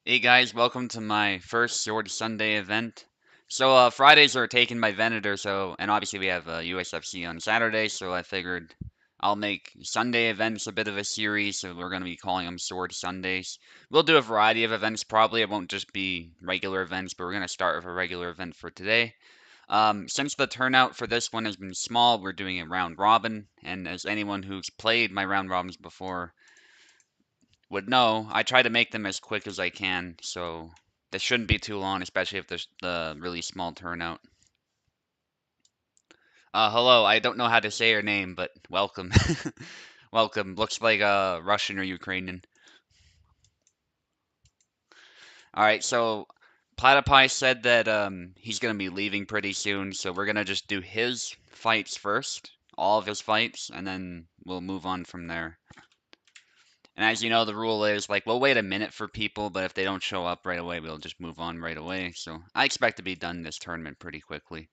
Hey guys, welcome to my first Sword Sunday event. So Fridays are taken by Venator, and obviously we have USFC on Saturday, so I figured I'll make Sunday events a bit of a series, so we're going to be calling them Sword Sundays. We'll do a variety of events probably. It won't just be regular events, but we're going to start with a regular event for today. Since the turnout for this one has been small, we're doing a round robin, and as anyone who's played my round robins before would know, I try to make them as quick as I can, so this shouldn't be too long, especially if there's the really small turnout. Hello, I don't know how to say your name, but welcome. Welcome. Looks like Russian or Ukrainian. Alright, so Platypus said that he's gonna be leaving pretty soon, so we're gonna just do his fights first, all of his fights, and then we'll move on from there. And as you know, the rule is like we'll wait a minute for people, but if they don't show up right away, we'll just move on right away. So I expect to be done this tournament pretty quickly.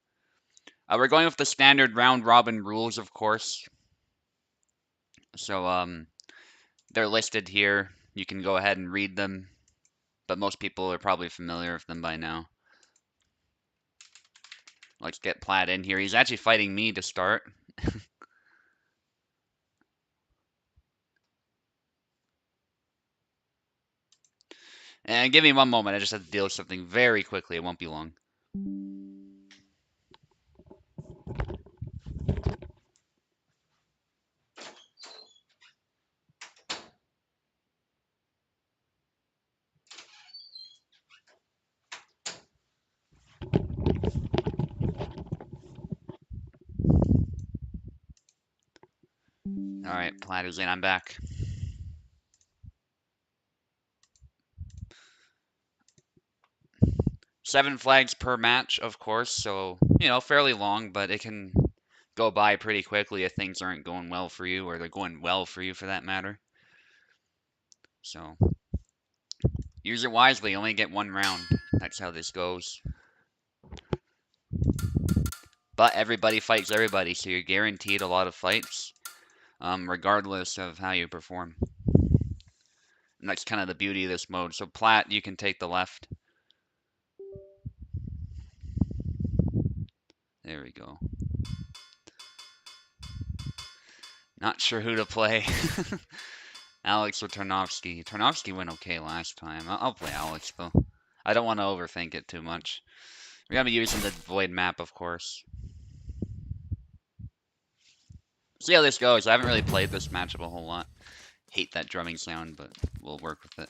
We're going with the standard round robin rules, of course. So they're listed here. You can go ahead and read them, but most people are probably familiar with them by now. Let's get Plaid in here. He's actually fighting me to start. And give me one moment. I just have to deal with something very quickly. It won't be long. All right, Plaid is in. I'm back. Seven flags per match, of course, so, fairly long, but it can go by pretty quickly if things aren't going well for you, or they're going well for you for that matter. So, use it wisely, only get one round. That's how this goes. But everybody fights everybody, so you're guaranteed a lot of fights, regardless of how you perform. And that's kind of the beauty of this mode. So, Plat, you can take the left. There we go. Not sure who to play. Alex or Tarnovsky. Tarnovsky went okay last time. I'll play Alex, though. I don't want to overthink it too much. We're going to be using the Void map, of course. See how this goes. I haven't really played this matchup a whole lot. Hate that drumming sound, but we'll work with it.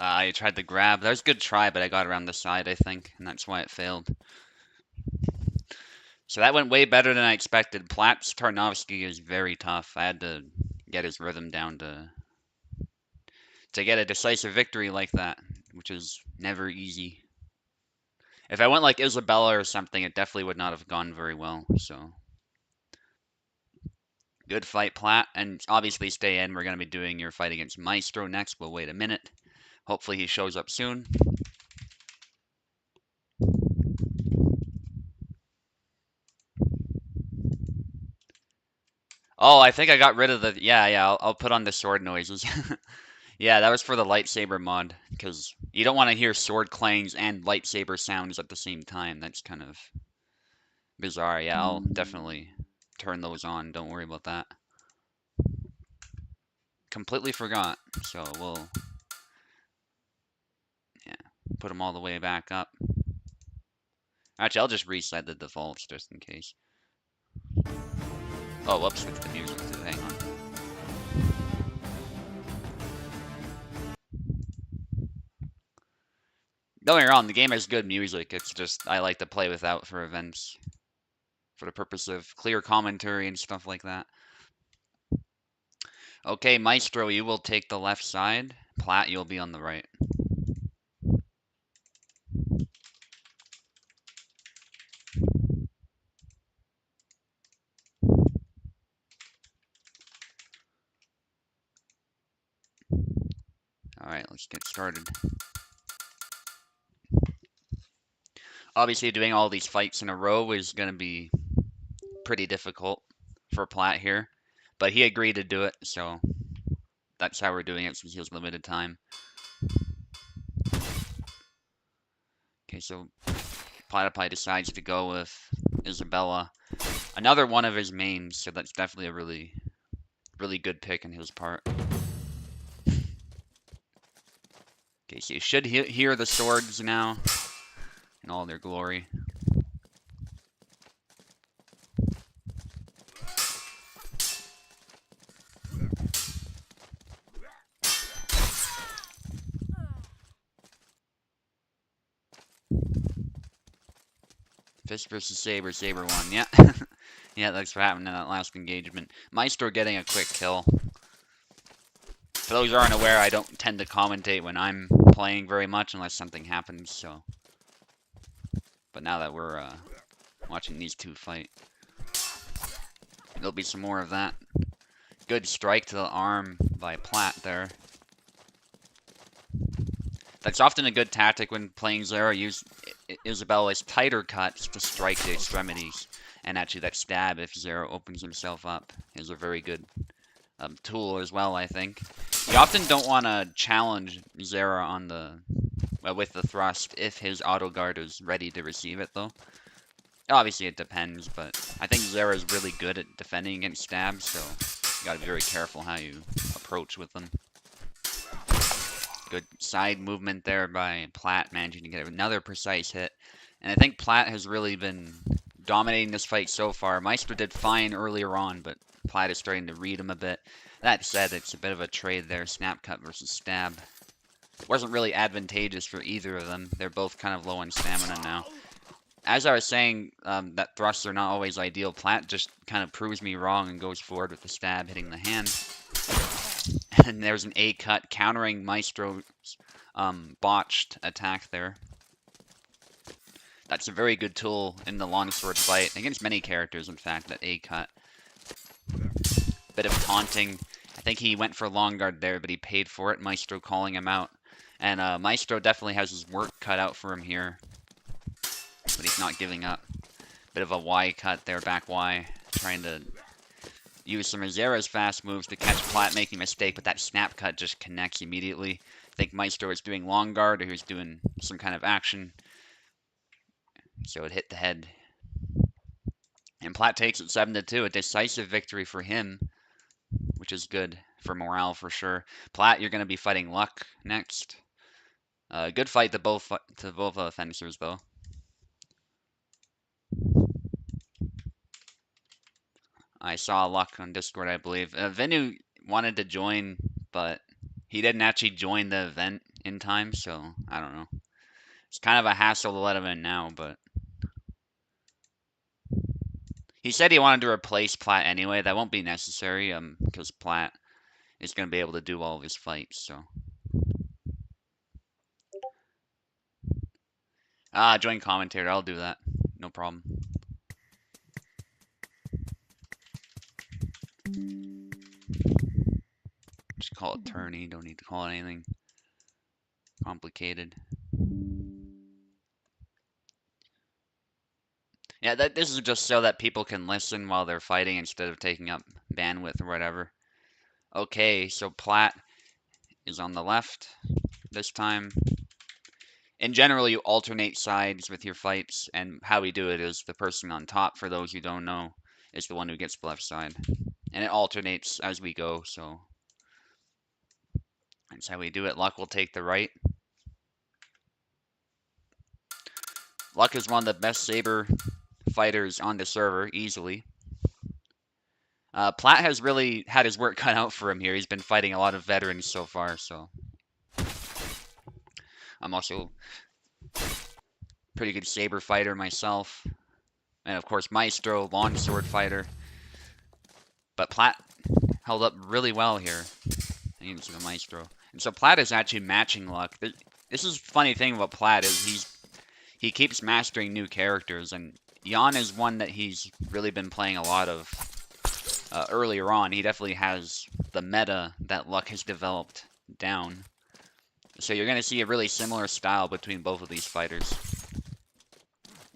I tried to grab. That was a good try, but I got around the side, I think, and that's why it failed. So that went way better than I expected. Plat's Tarnovsky is very tough. I had to get his rhythm down to get a decisive victory like that, which is never easy. If I went like Isabella or something, it definitely would not have gone very well. So good fight, Plat, and obviously stay in. We're gonna be doing your fight against Maestro next. We'll wait a minute. Hopefully he shows up soon. Oh, I think I got rid of the. Yeah. I'll put on the sword noises. Yeah, that was for the lightsaber mod, because you don't want to hear sword clangs and lightsaber sounds at the same time. That's kind of bizarre. Yeah, I'll definitely turn those on. Don't worry about that. Completely forgot. So we'll, yeah, put them all the way back up. Actually, I'll just reset the defaults just in case. Oh, whoops, switch the music too. Hang on. Don't get me wrong, the game has good music. It's just I like to play without for events, for the purpose of clear commentary and stuff like that. Okay, Maestro, you will take the left side. Plat, you'll be on the right. Alright, let's get started. Obviously, doing all these fights in a row is going to be pretty difficult for Plat here, but he agreed to do it, so that's how we're doing it since he has limited time. Okay, so Platypus decides to go with Isabella, another one of his mains, so that's definitely a really good pick on his part. Okay, so you should hear the swords now in all their glory. Fist versus Saber, Saber won. Yeah. Yeah, that's what happened in that last engagement. Maestro getting a quick kill. For those who aren't aware, I don't tend to commentate when I'm playing very much unless something happens, so. But now that we're watching these two fight, there'll be some more of that. Good strike to the arm by Plat there. That's often a good tactic when playing Zera. Use Isabella's tighter cuts to strike the extremities. And actually that stab, if Zera opens himself up, is a very good tool as well, I think. You often don't want to challenge Zera on the with the thrust if his auto guard is ready to receive it, though. Obviously, it depends, but I think Zera is really good at defending against stabs, so you gotta be very careful how you approach with them. Good side movement there by Plat, managing to get another precise hit. And I think Plat has really been dominating this fight so far. Maestro did fine earlier on, but Plat is starting to read him a bit. That said, it's a bit of a trade there, snap cut versus stab. Wasn't really advantageous for either of them. They're both kind of low on stamina now. As I was saying, that thrusts are not always ideal. Plat just kind of proves me wrong and goes forward with the stab, hitting the hand. And there's an A cut countering Maestro's botched attack there. That's a very good tool in the longsword fight, against many characters, in fact, that A cut. Bit of taunting. I think he went for long guard there, but he paid for it, Maestro calling him out. And Maestro definitely has his work cut out for him here. But he's not giving up. Bit of a Y cut there, back Y. Trying to use some of Zera's fast moves to catch Plat making a mistake, but that snap cut just connects immediately. I think Maestro is doing long guard, or he was doing some kind of action. So it hit the head. And Plat takes it 7-2, a decisive victory for him, which is good for morale for sure. Plat, you're going to be fighting Luck next. Good fight to both fencers, though. I saw Luck on Discord, I believe. Venu wanted to join, but he didn't actually join the event in time, so I don't know. It's kind of a hassle to let him in now, but He said he wanted to replace Platt anyway. That won't be necessary, because Platt is going to be able to do all of his fights, so. Join commentator. I'll do that. No problem. Just call it tourney. Don't need to call it anything complicated. Yeah, this is just so that people can listen while they're fighting instead of taking up bandwidth or whatever. Okay, so Platt is on the left this time. In general, you alternate sides with your fights, and how we do it is the person on top, for those who don't know, is the one who gets the left side. And it alternates as we go, so that's how we do it. Luck will take the right. Luck is one of the best Saber fighters on the server, easily. Platt has really had his work cut out for him here. He's been fighting a lot of veterans so far, so. I'm also a pretty good Saber fighter myself. And of course, Maestro, longsword fighter. But Platt held up really well here against the Maestro. And so Platt is actually matching Luck. This is the funny thing about Platt is he keeps mastering new characters, and Jan is one that he's really been playing a lot of earlier on. He definitely has the meta that Luck has developed down. So you're going to see a really similar style between both of these fighters.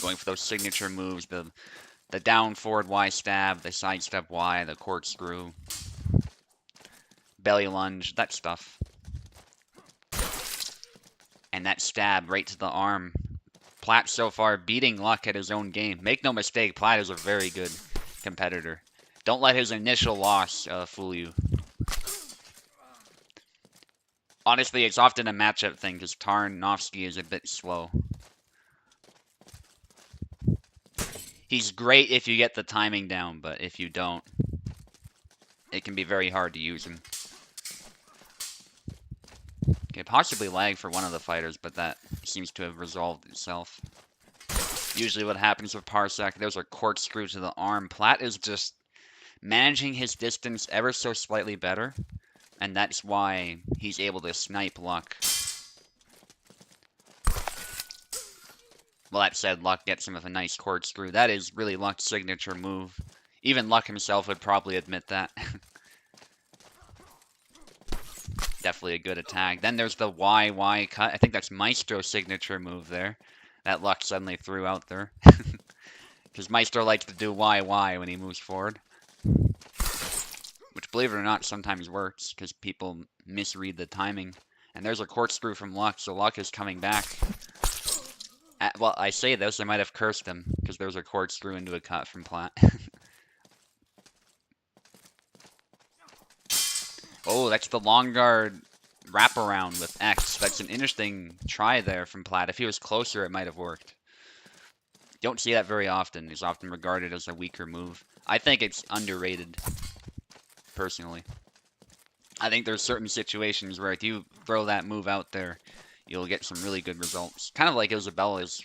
Going for those signature moves, the down forward Y stab, the sidestep Y, the corkscrew, belly lunge, that stuff. And that stab right to the arm. Platt so far beating Luck at his own game. Make no mistake, Platt is a very good competitor. Don't let his initial loss fool you. Honestly, it's often a matchup thing because Tarnowski is a bit slow. He's great if you get the timing down, but if you don't, it can be very hard to use him. Okay, possibly lag for one of the fighters, but that seems to have resolved itself. Usually what happens with Parsec, there's a corkscrew to the arm. Platt is just managing his distance ever so slightly better, and that's why he's able to snipe Luck. Well, that said, Luck gets him with a nice corkscrew. That is really Luck's signature move. Even Luck himself would probably admit that. Definitely a good attack. Then there's the Y cut. I think that's Maestro's signature move there. That Luck suddenly threw out there. Because Maestro likes to do Y when he moves forward. Which, believe it or not, sometimes works. Because people misread the timing. And there's a corkscrew from Luck, so Luck is coming back. Well, I say this, I might have cursed him. Because there's a corkscrew into a cut from Platt. Oh, that's the long guard wraparound with X. That's an interesting try there from Platt. If he was closer, it might have worked. Don't see that very often. It's often regarded as a weaker move. I think it's underrated, personally. I think there's certain situations where if you throw that move out there, you'll get some really good results. Kind of like Isabella's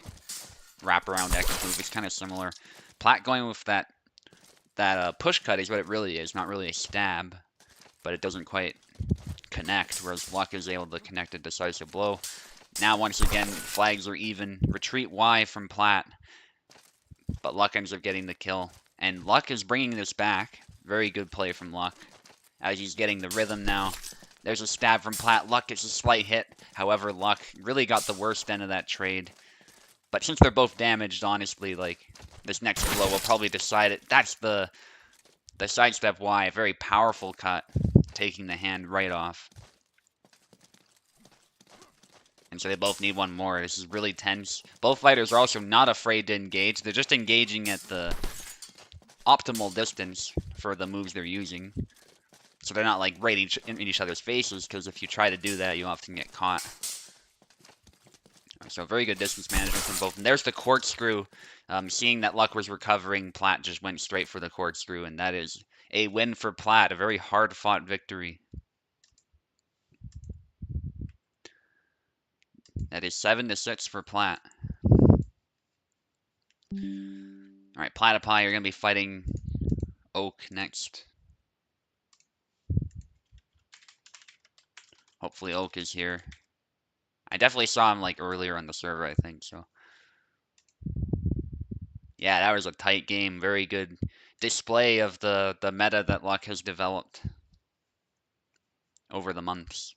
wraparound X move. It's kind of similar. Platt going with that push cut is what it really is. Not really a stab, but it doesn't quite connect, whereas Luck is able to connect a decisive blow. Now, once again, flags are even. Retreat Y from Platt, but Luck ends up getting the kill. And Luck is bringing this back. Very good play from Luck, as he's getting the rhythm now. There's a stab from Platt. Luck gets a slight hit. However, Luck really got the worst end of that trade. But since they're both damaged, honestly, like, this next blow will probably decide it. That's the sidestep Y, a very powerful cut, taking the hand right off. And so they both need one more. This is really tense. Both fighters are also not afraid to engage. They're just engaging at the optimal distance for the moves they're using. So they're not like right in each other's faces, because if you try to do that, you often get caught. So very good distance management from both. And there's the corkscrew. Seeing that Luck was recovering, Platt just went straight for the corkscrew, and that is a win for Platt. A very hard-fought victory. That is 7-6 for Platt. Alright, Platypi, you're gonna be fighting Oak next. Hopefully Oak is here. I definitely saw him like earlier on the server, I think, so. Yeah, that was a tight game. Very good display of the meta that Luck has developed over the months.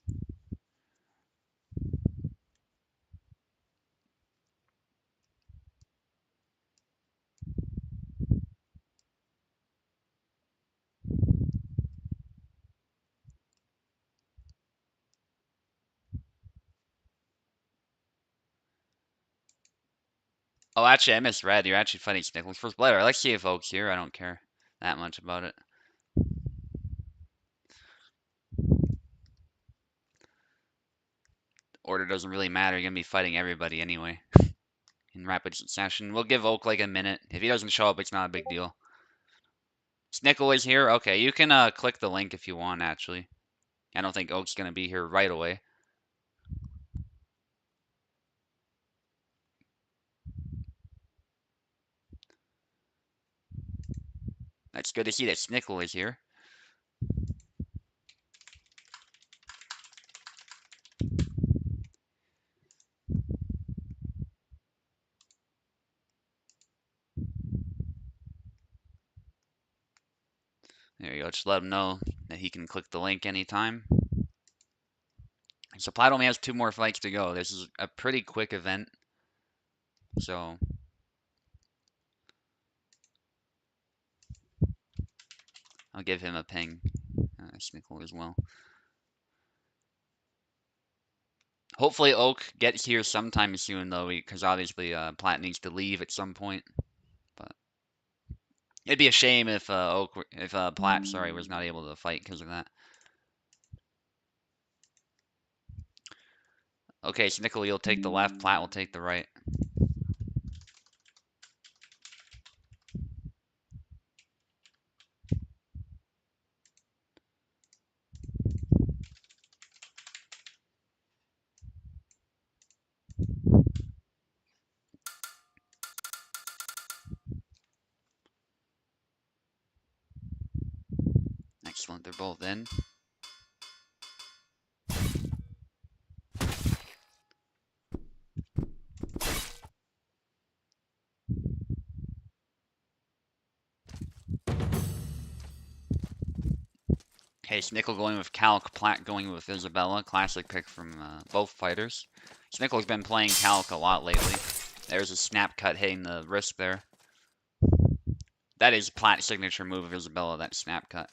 Oh, actually, I misread. You're actually fighting Snickles first player. Let's see if Oak's here. I don't care that much about it. Order doesn't really matter. You're gonna be fighting everybody anyway in rapid succession. We'll give Oak like a minute. If he doesn't show up, it's not a big deal. Snickle is here. Okay, you can click the link if you want. Actually, I don't think Oak's gonna be here right away. That's good to see that Snickle is here. There you go. Just let him know that he can click the link anytime. So Platt only has 2 more fights to go. This is a pretty quick event. So I'll give him a ping. Snickle as well. Hopefully Oak gets here sometime soon though, because obviously Platt needs to leave at some point. But it'd be a shame if Platt, sorry, was not able to fight because of that. Okay, Snickle, you'll take the left. Platt will take the right. Excellent, they're both in. Okay, Snickle going with Calc, Platt going with Isabella. Classic pick from both fighters. Snickle's been playing Calc a lot lately. There's a snap cut hitting the wrist there. That is Platt's signature move of Isabella, that snap cut.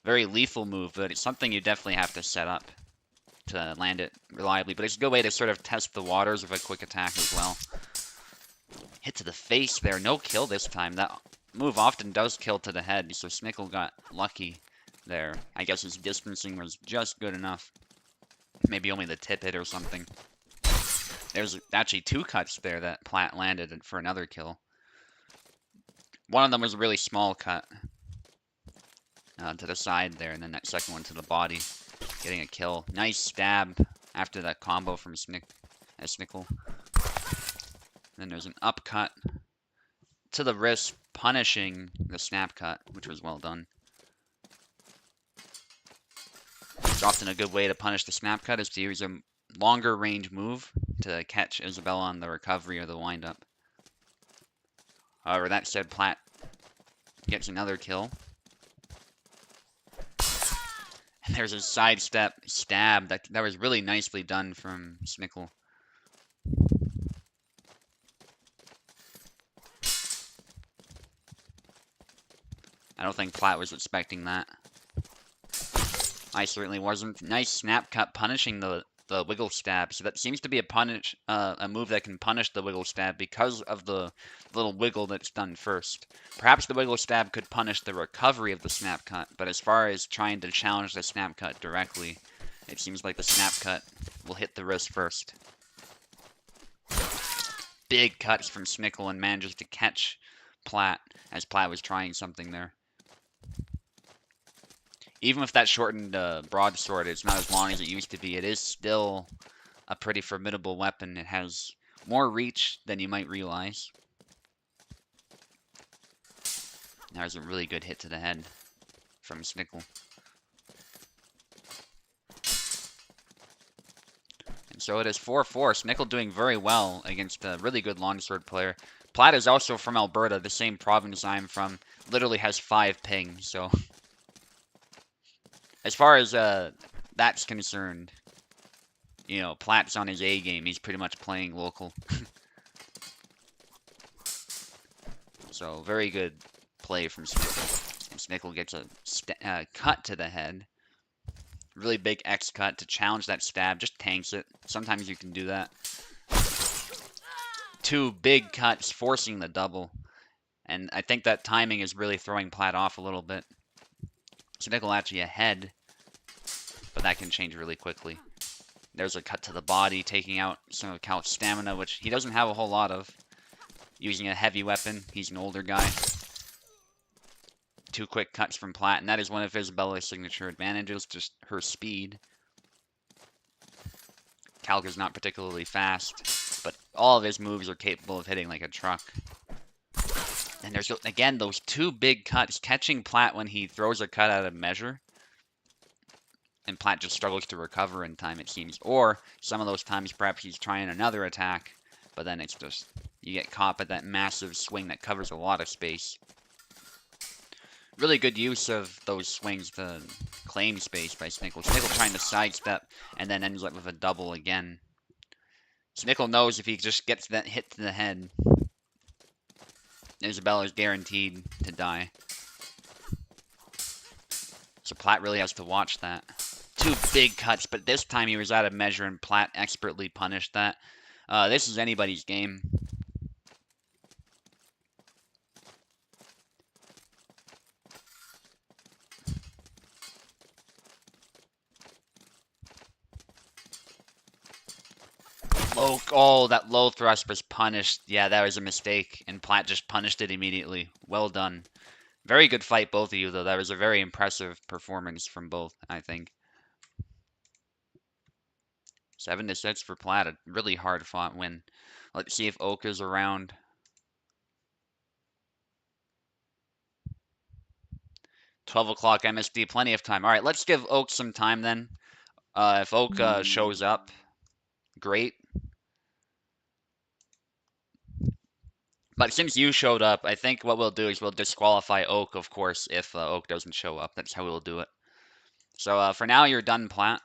Very lethal move, but it's something you definitely have to set up to land it reliably. But it's a good way to sort of test the waters of a quick attack as well. Hit to the face there. No kill this time. That move often does kill to the head, so Snickle got lucky there. I guess his distancing was just good enough. Maybe only the tip hit or something. There's actually 2 cuts there that Platt landed for another kill. One of them was a really small cut to the side there, and then that second one to the body, getting a kill. Nice stab after that combo from Snickel. Then there's an upcut to the wrist, punishing the snap cut, which was well done. It's often a good way to punish the snap cut is to use a longer range move to catch Isabella on the recovery or the windup. However, that said, Platt gets another kill. And there's a sidestep stab that was really nicely done from Snickel. I don't think Platt was expecting that. I certainly wasn't. Nice snap cut punishing the wiggle stab. So that seems to be a move that can punish the wiggle stab because of the little wiggle that's done first. Perhaps the wiggle stab could punish the recovery of the snap cut, but as far as trying to challenge the snap cut directly, it seems like the snap cut will hit the wrist first. Big cuts from Snickel and manages to catch Platt as Platt was trying something there. Even with that shortened broadsword, it's not as long as it used to be. It is still a pretty formidable weapon. It has more reach than you might realize. That was a really good hit to the head from Snickel. And so it is 4-4. Snickel doing very well against a really good longsword player. Platt is also from Alberta, the same province I'm from. Literally has 5 ping, so... As far as that's concerned, you know, Platt's on his A game. He's pretty much playing local. So, very good play from Snickel. And Snickel gets a cut to the head. Really big X cut to challenge that stab. Just tanks it. Sometimes you can do that. 2 big cuts, forcing the double. And I think that timing is really throwing Platt off a little bit. Snickel actually ahead, but that can change really quickly. There's a cut to the body, taking out some of Cal's stamina, which he doesn't have a whole lot of. Using a heavy weapon, he's an older guy. 2 quick cuts from Platt, and that is one of Isabella's signature advantages, just her speed. Calca's not particularly fast, but all of his moves are capable of hitting like a truck. And there's, again, those 2 big cuts, catching Platt when he throws a cut out of measure. And Platt just struggles to recover in time, it seems. Or, some of those times, perhaps he's trying another attack, but then it's just, you get caught by that massive swing that covers a lot of space. Really good use of those swings to claim space by Snickel. Snickel trying to sidestep, and then ends up with a double again. Snickel knows if he just gets that hit to the head, Isabella's guaranteed to die. So Platt really has to watch that. 2 big cuts, but this time he was out of measure, and Platt expertly punished that. This is anybody's game. Oh, that low thrust was punished. Yeah, that was a mistake, and Platt just punished it immediately. Well done. Very good fight, both of you, though. That was a very impressive performance from both, I think. 7-6 for Platt. A really hard-fought win. Let's see if Oak is around. 12 o'clock MSD. Plenty of time. All right, let's give Oak some time then. If Oak shows up, great. But since you showed up, I think what we'll do is we'll disqualify Oak, of course, if Oak doesn't show up. That's how we'll do it. So for now, you're done, Platt.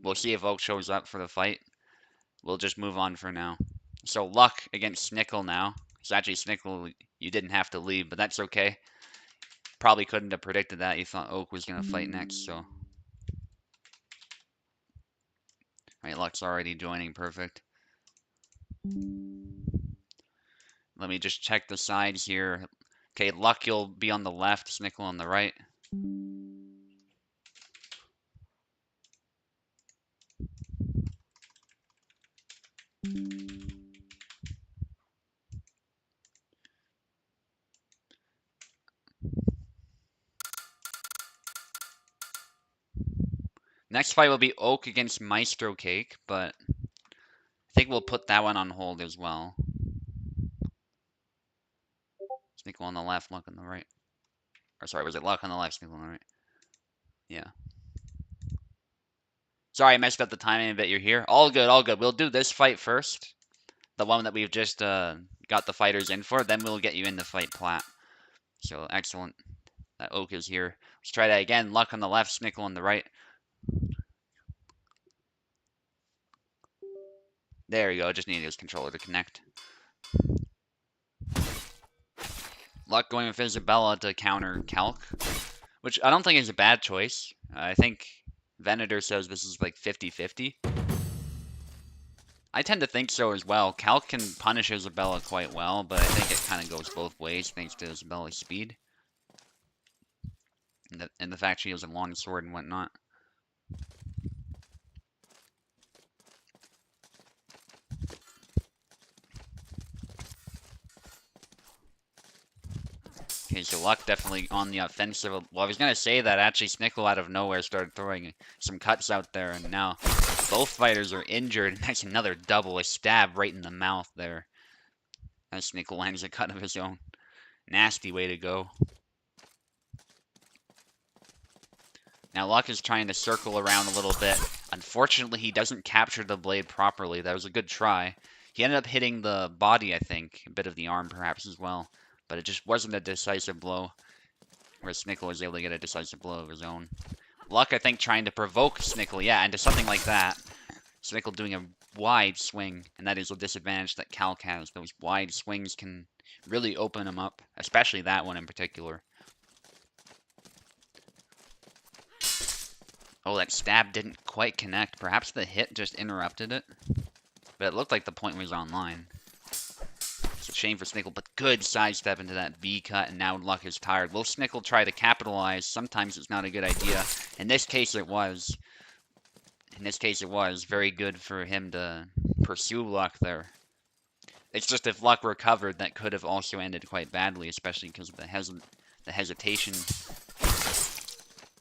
We'll see if Oak shows up for the fight. We'll just move on for now. So Luck against Snickel now. It's actually Snickel, you didn't have to leave, but that's okay. Probably couldn't have predicted that. You thought Oak was going to fight next, so. Alright, Luck's already joining. Perfect. Let me just check the sides here. Okay, Luck, you'll be on the left, Snickel on the right. Next fight will be Oak against Maestro Cake, but I think we'll put that one on hold as well. Snickel on the left, Luck on the right. Or sorry, was it Luck on the left, Snickel on the right? Yeah. Sorry, I messed up the timing a bit. You're here. All good, all good. We'll do this fight first. The one that we've just got the fighters in for. Then we'll get you in to fight Platt. So, excellent. That Oak is here. Let's try that again. Luck on the left, Snickel on the right. There we go. Just need his controller to connect. Luck going with Isabella to counter Calc, which I don't think is a bad choice. I think Venator says this is like 50-50. I tend to think so as well. Calc can punish Isabella quite well, but I think it kind of goes both ways thanks to Isabella's speed. And the fact she has a long sword and whatnot. Okay, so Luck definitely on the offensive. Well, I was going to say that actually Snickel out of nowhere started throwing some cuts out there, and now both fighters are injured. And that's another double, a stab right in the mouth there. As Snickel lands a cut of his own. Nasty way to go. Now Luck is trying to circle around a little bit. Unfortunately, he doesn't capture the blade properly. That was a good try. He ended up hitting the body, I think. A bit of the arm, perhaps, as well. But it just wasn't a decisive blow. Whereas Snickel was able to get a decisive blow of his own. Luck, I think, trying to provoke Snickel, yeah, into something like that. Snickel doing a wide swing, and that is a disadvantage that Calc has. Those wide swings can really open him up, especially that one in particular. Oh, that stab didn't quite connect. Perhaps the hit just interrupted it. But it looked like the point was online. It's a shame for Snickel, but good sidestep into that V cut, and now Luck is tired. Will Snickel try to capitalize? Sometimes it's not a good idea. In this case, it was. In this case, it was very good for him to pursue Luck there. It's just if Luck recovered, that could have also ended quite badly, especially because of the hesitation.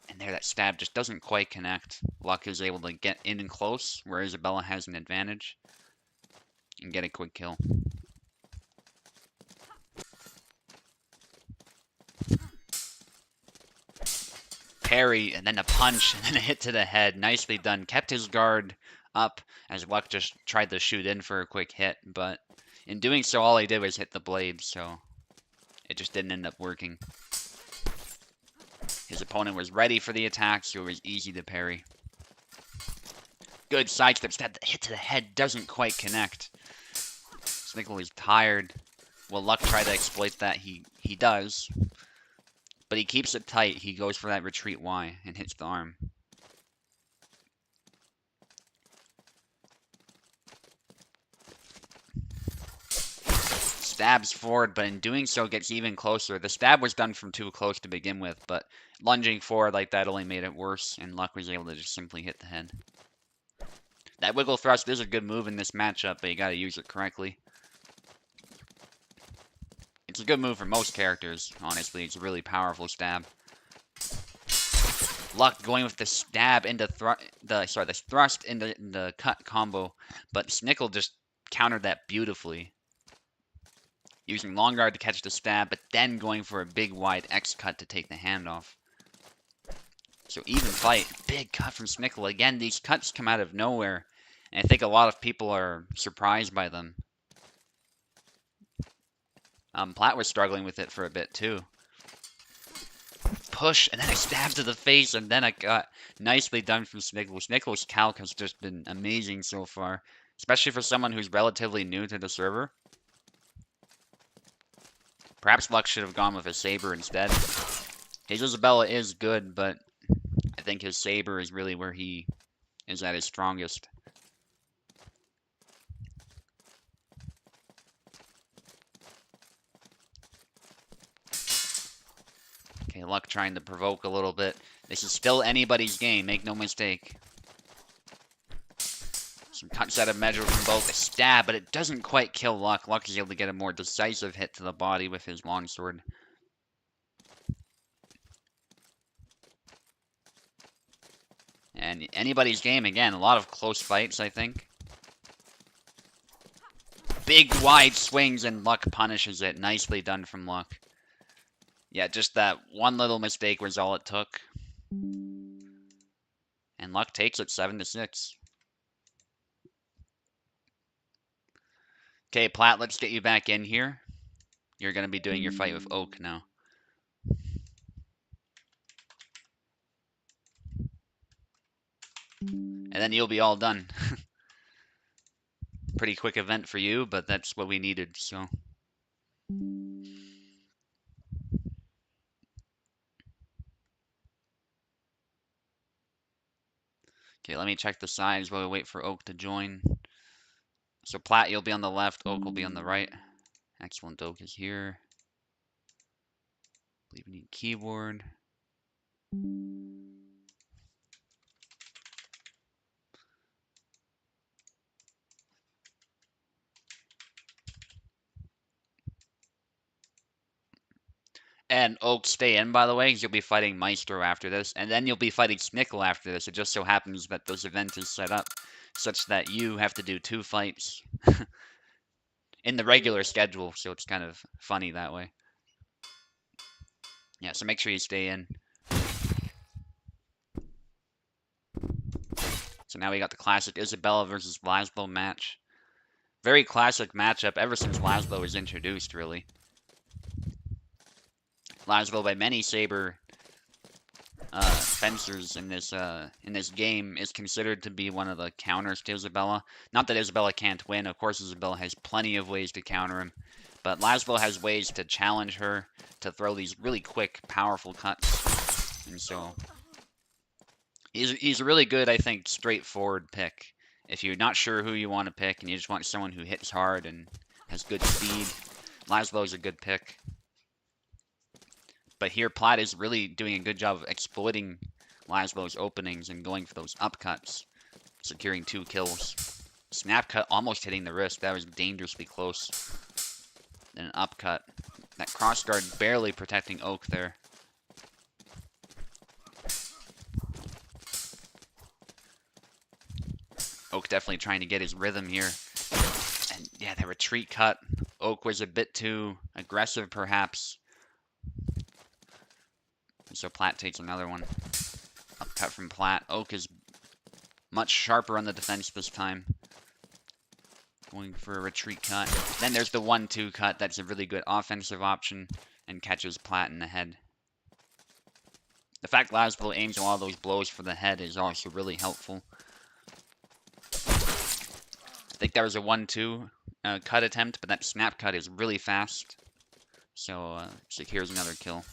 And there, that stab just doesn't quite connect. Luck is able to get in and close, where Isabella has an advantage, and get a quick kill. Parry, and then a punch, and then a hit to the head. Nicely done. Kept his guard up as Luck just tried to shoot in for a quick hit, but in doing so, all he did was hit the blade, so it just didn't end up working. His opponent was ready for the attack, so it was easy to parry. Good sidestep stab. The hit to the head doesn't quite connect. Snickel is tired. Will Luck try to exploit that? He does. But he keeps it tight. He goes for that retreat Y and hits the arm. Stabs forward, but in doing so gets even closer. The stab was done from too close to begin with, but lunging forward like that only made it worse, and Luck was able to just simply hit the head. That wiggle thrust is a good move in this matchup, but you gotta use it correctly. It's a good move for most characters, honestly. It's a really powerful stab. Luck going with the stab into the thrust into the cut combo, but Snickel just countered that beautifully. Using long guard to catch the stab, but then going for a big wide X cut to take the hand off. So even fight. Big cut from Snickel. Again, these cuts come out of nowhere, and I think a lot of people are surprised by them. Platt was struggling with it for a bit too. Push, and then a stab to the face, and then a cut. Nicely done from Snickel. Snickel's calc has just been amazing so far, especially for someone who's relatively new to the server. Perhaps Luck should have gone with a saber instead. His Isabella is good, but I think his saber is really where he is at his strongest. Okay, Luck trying to provoke a little bit. This is still anybody's game, make no mistake. Some cuts out of measure from both. A stab, but it doesn't quite kill Luck. Luck is able to get a more decisive hit to the body with his longsword. And anybody's game, again, a lot of close fights, I think. Big, wide swings, and Luck punishes it. Nicely done from Luck. Yeah, just that one little mistake was all it took. And Luck takes it 7-6. Okay, Platt, let's get you back in here. You're going to be doing your fight with Oak now. And then you'll be all done. Pretty quick event for you, but that's what we needed, so. Okay, let me check the sides while we wait for Oak to join. So Platt, you'll be on the left, Oak will be on the right. Excellent, Oak is here. I believe we need keyboard. And Oak, stay in, by the way, because you'll be fighting Maestro after this, and then you'll be fighting Snickel after this. It just so happens that this event is set up such that you have to do 2 fights in the regular schedule, so it's kind of funny that way. Yeah, so make sure you stay in. So now we got the classic Isabella versus Laszlo match. Very classic matchup ever since Laszlo was introduced, really. Laszlo, by many Saber fencers in this game, is considered to be one of the counters to Isabella. Not that Isabella can't win. Of course, Isabella has plenty of ways to counter him. But Laszlo has ways to challenge her, to throw these really quick, powerful cuts. And so he's a really good, I think, straightforward pick. If you're not sure who you want to pick and you just want someone who hits hard and has good speed, Laszlo's a good pick. But here, Platt is really doing a good job of exploiting Laszlo's openings and going for those upcuts, securing 2 kills. Snap cut almost hitting the wrist. That was dangerously close. Then an upcut. That crossguard barely protecting Oak there. Oak definitely trying to get his rhythm here. And yeah, the retreat cut. Oak was a bit too aggressive, perhaps. So Platt takes another one. Upcut from Platt. Oak is much sharper on the defense this time. Going for a retreat cut. Then there's the 1-2 cut. That's a really good offensive option and catches Platt in the head. The fact Laszlo aims a lot of those blows for the head is also really helpful. I think there was a 1-2 cut attempt, but that snap cut is really fast. So secures another kill.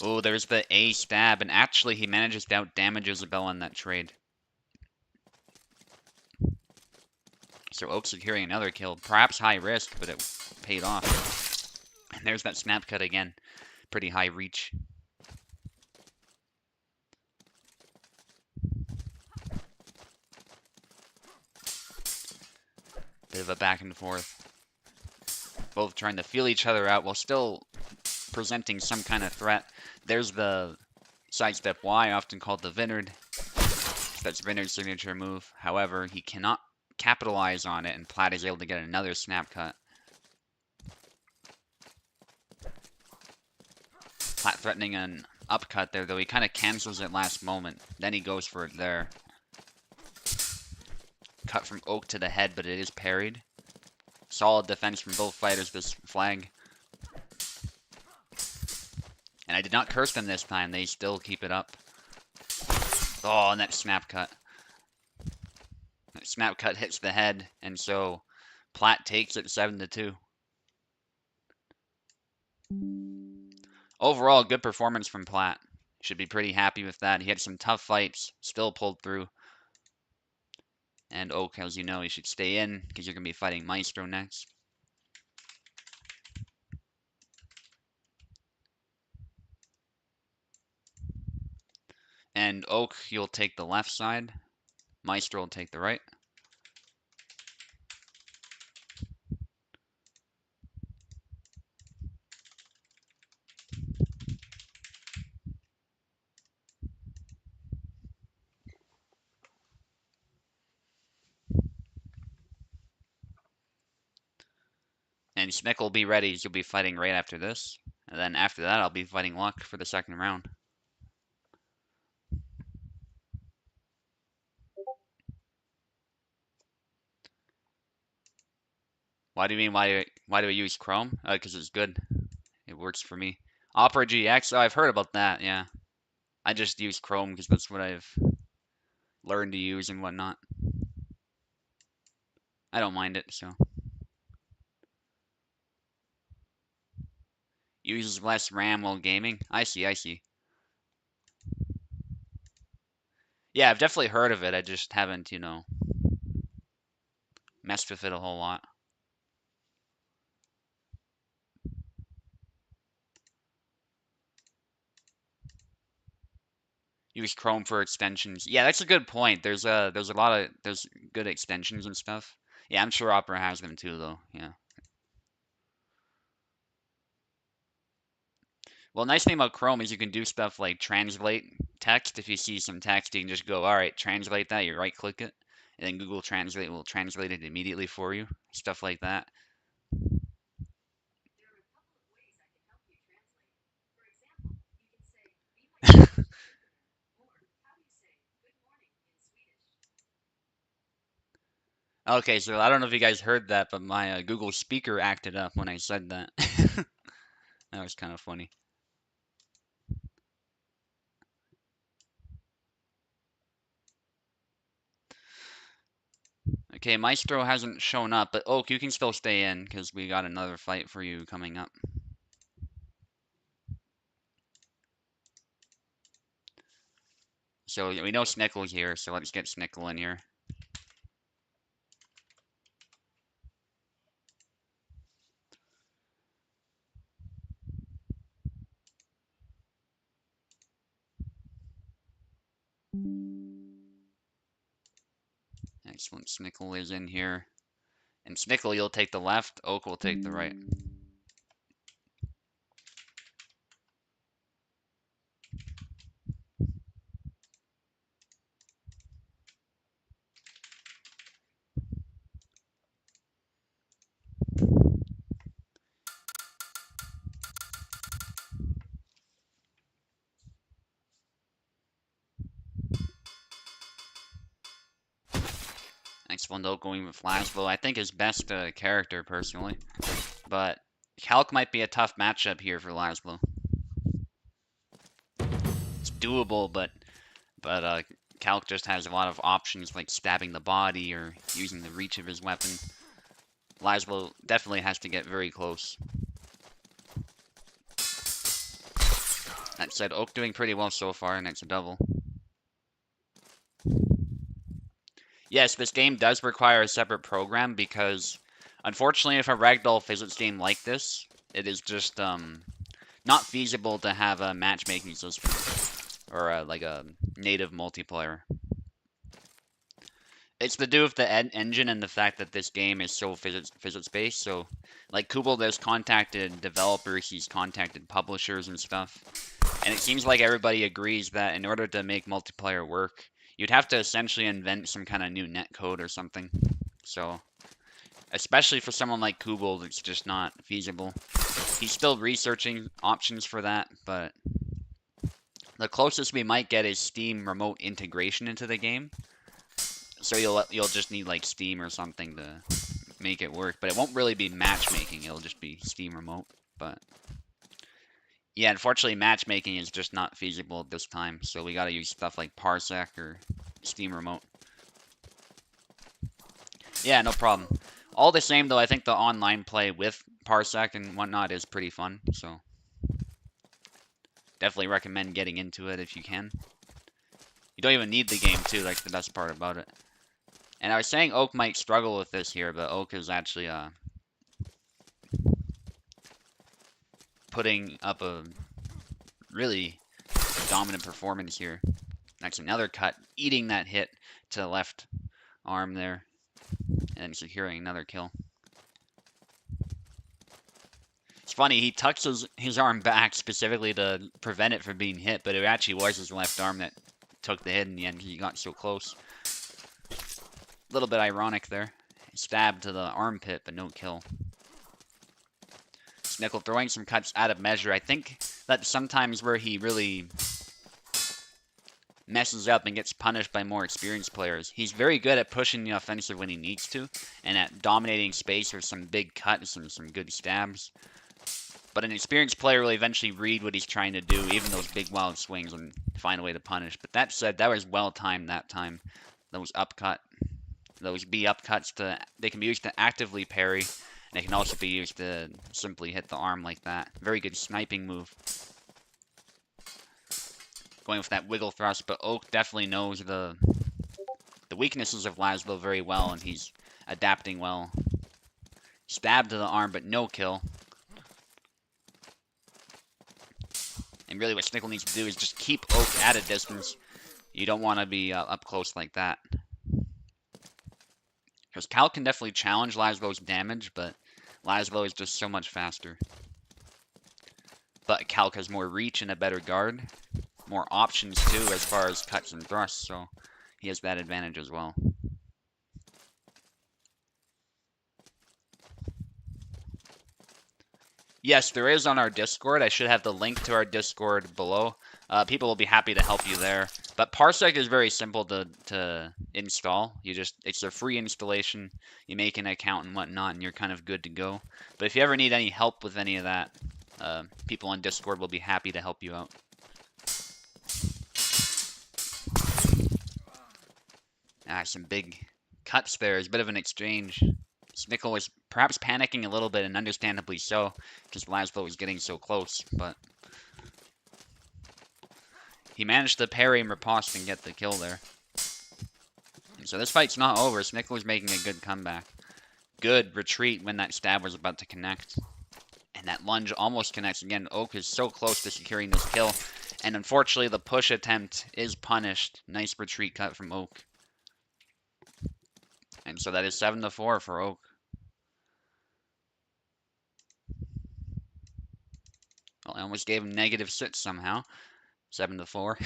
Oh, there's the A stab, and actually he manages to outdamage Isabella in that trade. So Oak securing another kill. Perhaps high risk, but it paid off. And there's that snap cut again. Pretty high reach. Bit of a back and forth. Both trying to feel each other out while still presenting some kind of threat. There's the sidestep Y, often called the Vineyard. That's Vineyard's signature move. However, he cannot capitalize on it, and Platt is able to get another snap cut. Platt threatening an upcut there, though he kind of cancels it last moment. Then he goes for it there. Cut from Oak to the head, but it is parried. Solid defense from both fighters this flag. And I did not curse them this time. They still keep it up. Oh, and that snap cut. That snap cut hits the head, and so Platt takes it 7-2. Overall, good performance from Platt. Should be pretty happy with that. He had some tough fights, still pulled through. And Oak, as you know, he should stay in because you're going to be fighting Maestro next. And Oak, you'll take the left side. Maestro will take the right. And Snickel will be ready. You'll be fighting right after this. And then after that, I'll be fighting Luck for the second round. Why do you mean, why do I use Chrome? Because it's good. It works for me. Opera GX? Oh, I've heard about that, yeah. I just use Chrome because that's what I've learned to use and whatnot. I don't mind it, so. Uses less RAM while gaming? I see, I see. Yeah, I've definitely heard of it. I just haven't, messed with it a whole lot. Use Chrome for extensions. Yeah, that's a good point. There's good extensions and stuff. Yeah, I'm sure Opera has them too, though. Yeah. Well, nice thing about Chrome is you can do stuff like translate text. If you see some text, you can just go, all right, translate that. You right click it, and then Google Translate will translate it immediately for you. Stuff like that. Okay, so I don't know if you guys heard that, but my Google speaker acted up when I said that. That was kind of funny. Okay, Maestro hasn't shown up, but Oak, you can still stay in because we got another fight for you coming up. So we know Snickel's here, so let's get Snickel in here. Excellent, Snickel is in here. And Snickel, you'll take the left, Oak will take the right. Next one, though, going with Laszlo. I think his best character, personally. But Calc might be a tough matchup here for Laszlo. It's doable, but Calc just has a lot of options like stabbing the body or using the reach of his weapon. Laszlo definitely has to get very close. That said, Oak doing pretty well so far, and it's a double. Yes, this game does require a separate program because, unfortunately, for a ragdoll physics game like this, it is just not feasible to have a matchmaking system or like a native multiplayer. It's to do with the engine and the fact that this game is so physics based. So, like Kubel has contacted developers, he's contacted publishers and stuff, and it seems like everybody agrees that in order to make multiplayer work, you'd have to essentially invent some kind of new netcode or something. So, especially for someone like Kubel, it's just not feasible. He's still researching options for that, but the closest we might get is Steam remote integration into the game. So you'll just need like Steam or something to make it work, but it won't really be matchmaking. It'll just be Steam remote. But yeah, unfortunately, matchmaking is just not feasible at this time. So we got to use stuff like Parsec or Steam remote. Yeah, no problem. All the same, though, I think the online play with Parsec and whatnot is pretty fun. So definitely recommend getting into it if you can. You don't even need the game too. That's the best part about it. And I was saying Oak might struggle with this here, but Oak is actually putting up a really dominant performance here. That's another cut, eating that hit to the left arm there, and securing another kill. It's funny, he tucks his arm back specifically to prevent it from being hit, but it actually was his left arm that took the hit in the end because he got so close. A little bit ironic there. Stab to the armpit, but no kill. Snickel throwing some cuts out of measure. I think that's sometimes where he really messes up and gets punished by more experienced players. He's very good at pushing the offensive when he needs to, and at dominating space with some big cuts and some good stabs. But an experienced player will eventually read what he's trying to do, even those big wild swings, and find a way to punish. But that said, that was well timed that time. Those B upcuts, they can be used to actively parry, and they can also be used to simply hit the arm like that. Very good sniping move. Going with that wiggle thrust, but Oak definitely knows the weaknesses of Laszlo very well, and he's adapting well. Stab to the arm, but no kill. And really what Snickel needs to do is just keep Oak at a distance. You don't want to be up close like that. Because Cal can definitely challenge Laszlo's damage, but Laszlo is just so much faster. But Calc has more reach and a better guard. More options too as far as cuts and thrusts, so he has that advantage as well. Yes, there is on our Discord. I should have the link to our Discord below. People will be happy to help you there. But Parsec is very simple to install. It's a free installation. You make an account and whatnot, and you're kind of good to go. But if you ever need any help with any of that, people on Discord will be happy to help you out. Some big cuts there. It's a bit of an exchange. Snickel was perhaps panicking a little bit, and understandably so, because Laszlo was getting so close, but he managed to parry and riposte and get the kill there. And so this fight's not over. Snickel was making a good comeback. Good retreat when that stab was about to connect. And that lunge almost connects again. Oak is so close to securing this kill. And unfortunately, the push attempt is punished. Nice retreat cut from Oak. And so that is 7-4 for Oak. Well, I almost gave him -6 somehow. 7-4.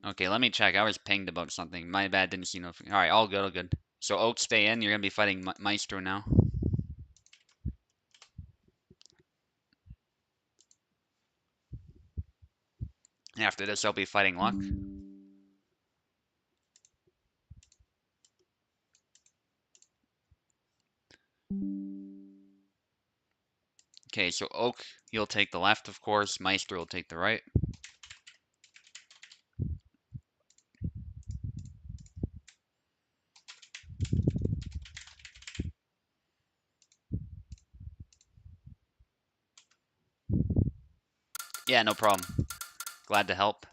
Okay, let me check. I was pinged about something. My bad, didn't see no. Alright, all good, all good. So Oak, stay in. You're going to be fighting Maestro now. After this, I'll be fighting Luck. Okay, so Oak, you'll take the left, of course. Maestro will take the right. Yeah, no problem. Glad to help.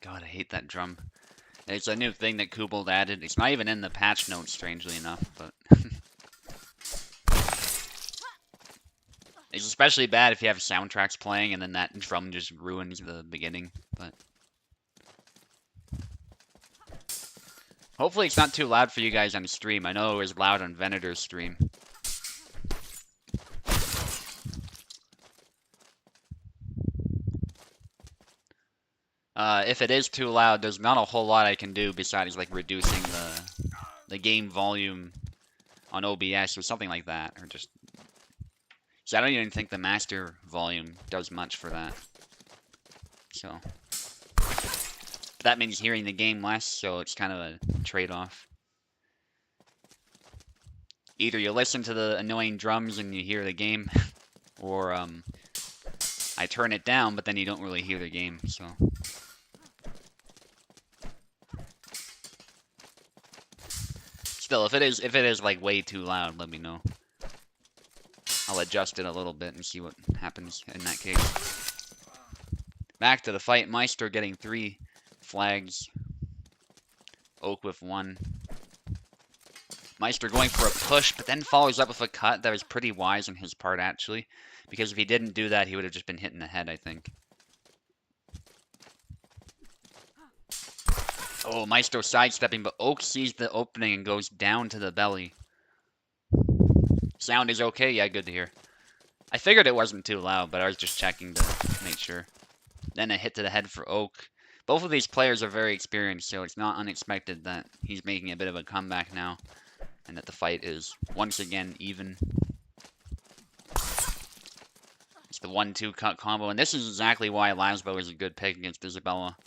God, I hate that drum. It's a new thing that Kubel added. It's not even in the patch notes, strangely enough, but it's especially bad if you have soundtracks playing and then that drum just ruins the beginning, but hopefully it's not too loud for you guys on stream. I know it was loud on Venator's stream. If it is too loud, there's not a whole lot I can do besides like reducing the game volume on OBS or something like that, or just. So I don't even think the master volume does much for that. So that means hearing the game less, so it's kind of a trade-off. Either you listen to the annoying drums and you hear the game, or I turn it down, but then you don't really hear the game, so. Still, if it is like way too loud, let me know. I'll adjust it a little bit and see what happens in that case. Back to the fight. Maestro getting 3 flags. Oak with 1. Maestro going for a push, but then follows up with a cut. That was pretty wise on his part, actually. Because if he didn't do that, he would have just been hit in the head, I think. Oh, Maestro sidestepping, but Oak sees the opening and goes down to the belly. Sound is okay? Yeah, good to hear. I figured it wasn't too loud, but I was just checking to make sure. Then a hit to the head for Oak. Both of these players are very experienced, so it's not unexpected that he's making a bit of a comeback now. And that the fight is, once again, even. It's the 1-2 cut combo, and this is exactly why Laszlo is a good pick against Isabella.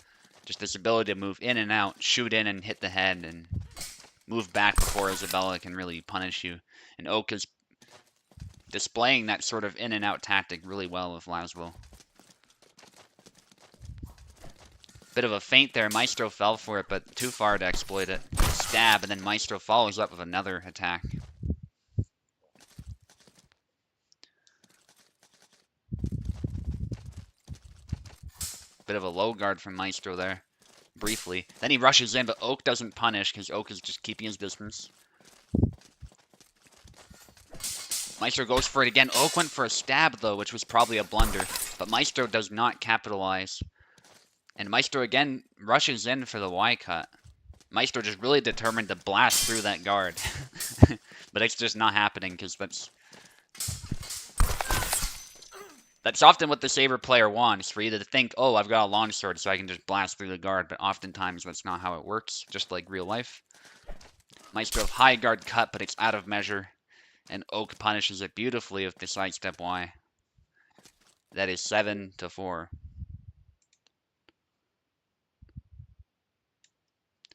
Just this ability to move in and out, shoot in and hit the head, and move back before Isabella can really punish you. And Oak is displaying that sort of in and out tactic really well with Laszlo. Bit of a feint there. Maestro fell for it, but too far to exploit it. Stab, and then Maestro follows up with another attack. Bit of a low guard from Maestro there. Briefly. Then he rushes in, but Oak doesn't punish because Oak is just keeping his distance. Maestro goes for it again. Oak went for a stab, though, which was probably a blunder. But Maestro does not capitalize. And Maestro again rushes in for the Y cut. Maestro just really determined to blast through that guard. But it's just not happening because that's often what the Saber player wants, for you to think, oh, I've got a longsword so I can just blast through the guard, but oftentimes that's not how it works, just like real life. Maestro of high guard cut, but it's out of measure, and Oak punishes it beautifully with the sidestep Y. That is 7-4.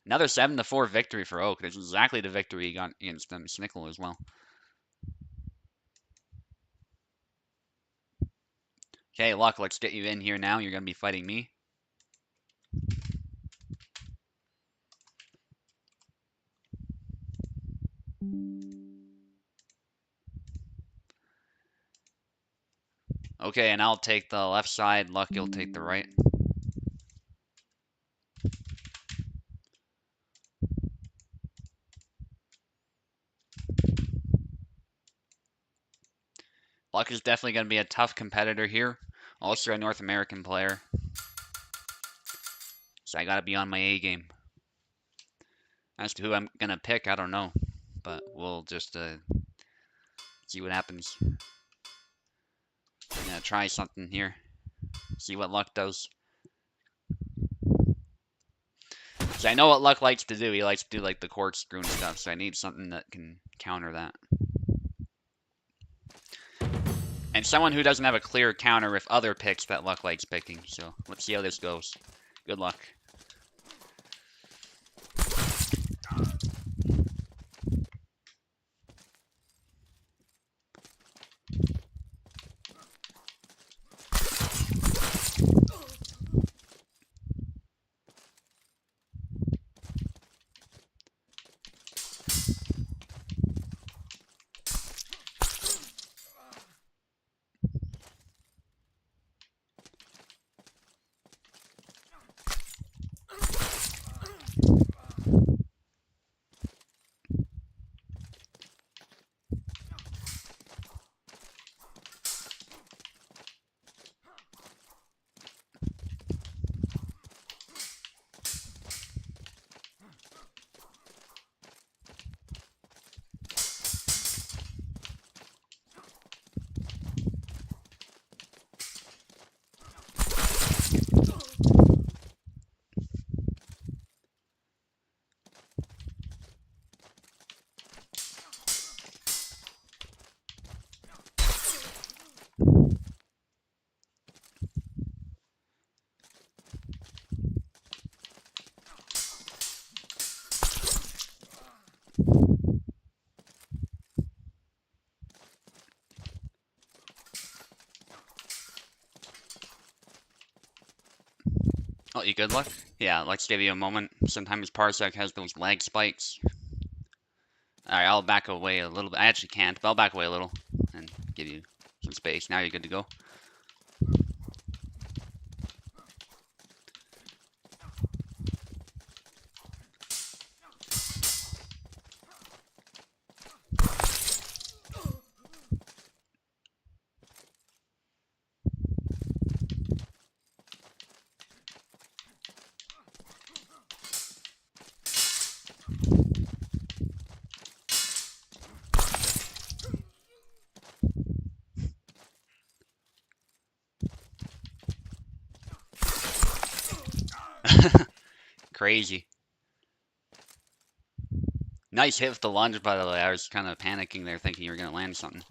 Another 7-4 victory for Oak. That's exactly the victory he got against Snickel as well. Okay, Luck, let's get you in here now. You're going to be fighting me. Okay, and I'll take the left side. Luck, you'll take the right. Luck is definitely going to be a tough competitor here. Also a North American player. So I got to be on my A game. As to who I'm going to pick, I don't know. But we'll just see what happens. I'm going to try something here. See what Luck does. So I know what Luck likes to do. He likes to do like the corkscrew and stuff. So I need something that can counter that. And someone who doesn't have a clear counter with other picks that Luck likes picking. So let's see how this goes. Good luck. Oh, you good luck? Yeah, let's give you a moment. Sometimes Parsec has those lag spikes. Alright, I'll back away a little bit. I actually can't, but I'll back away a little and give you some space. Now you're good to go. Crazy. Nice hit with the lunge, by the way. I was kind of panicking there thinking you were going to land something.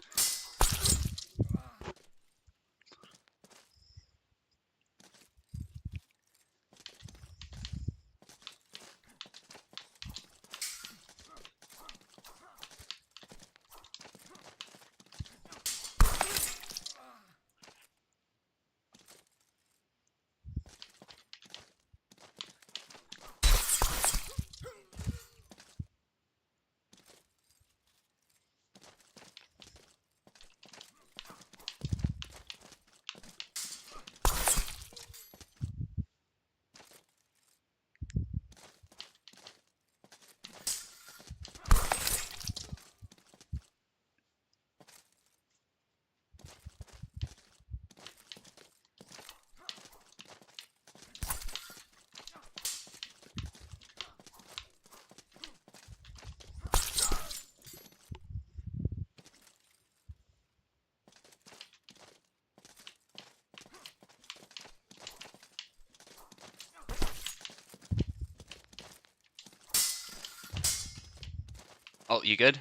Oh, you good?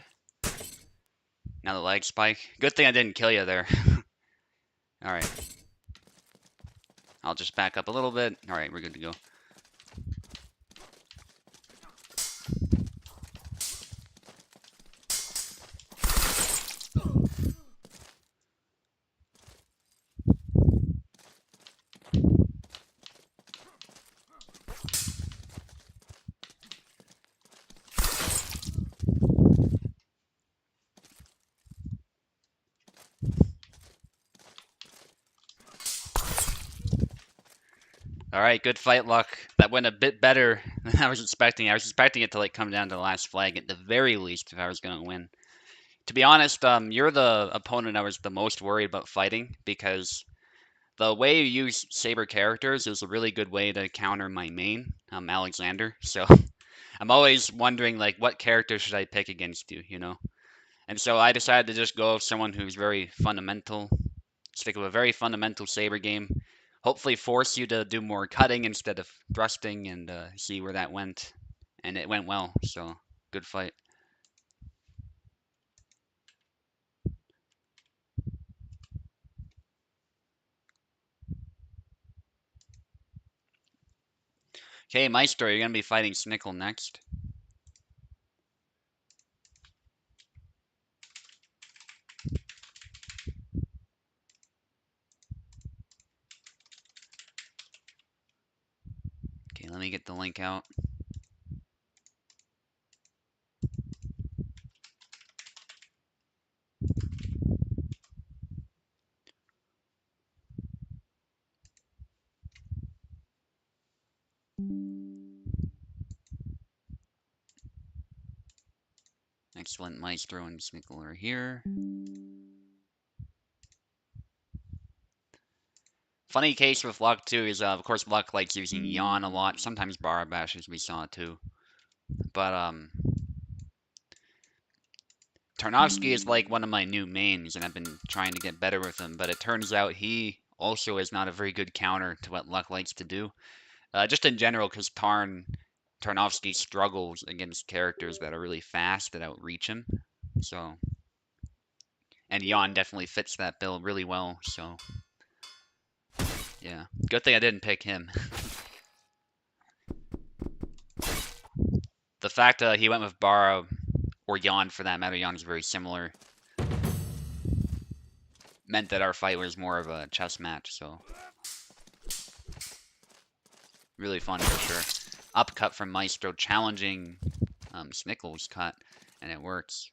Now the lag spike. Good thing I didn't kill you there. Alright. I'll just back up a little bit. Alright, we're good to go. Alright, good fight luck. That went a bit better than I was expecting. I was expecting it to like come down to the last flag at the very least if I was gonna win. To be honest, you're the opponent I was the most worried about fighting because the way you use saber characters is a really good way to counter my main, Alexander. So I'm always wondering like what character should I pick against you, you know? And so I decided to just go with someone who's very fundamental, stick with a very fundamental saber game. Hopefully force you to do more cutting instead of thrusting and see where that went. And it went well, so good fight. Okay, Maestro, you're going to be fighting Snickel next. Okay, let me get the link out. Excellent, Maestro and Snickel are here. Funny case with Luck too is, of course, Luck likes using Yawn a lot. Sometimes Barabash, as we saw too. But Tarnovsky is like one of my new mains, and I've been trying to get better with him. But it turns out he also is not a very good counter to what Luck likes to do. Just in general, because Tarnovsky struggles against characters that are really fast that outreach him. So, and Yawn definitely fits that build really well. So, yeah, good thing I didn't pick him. The fact he went with Bara or Yawn for that matter, Yawn is very similar, meant that our fight was more of a chess match. So, really fun for sure. Upcut from Maestro, challenging Snickel's cut, and it works.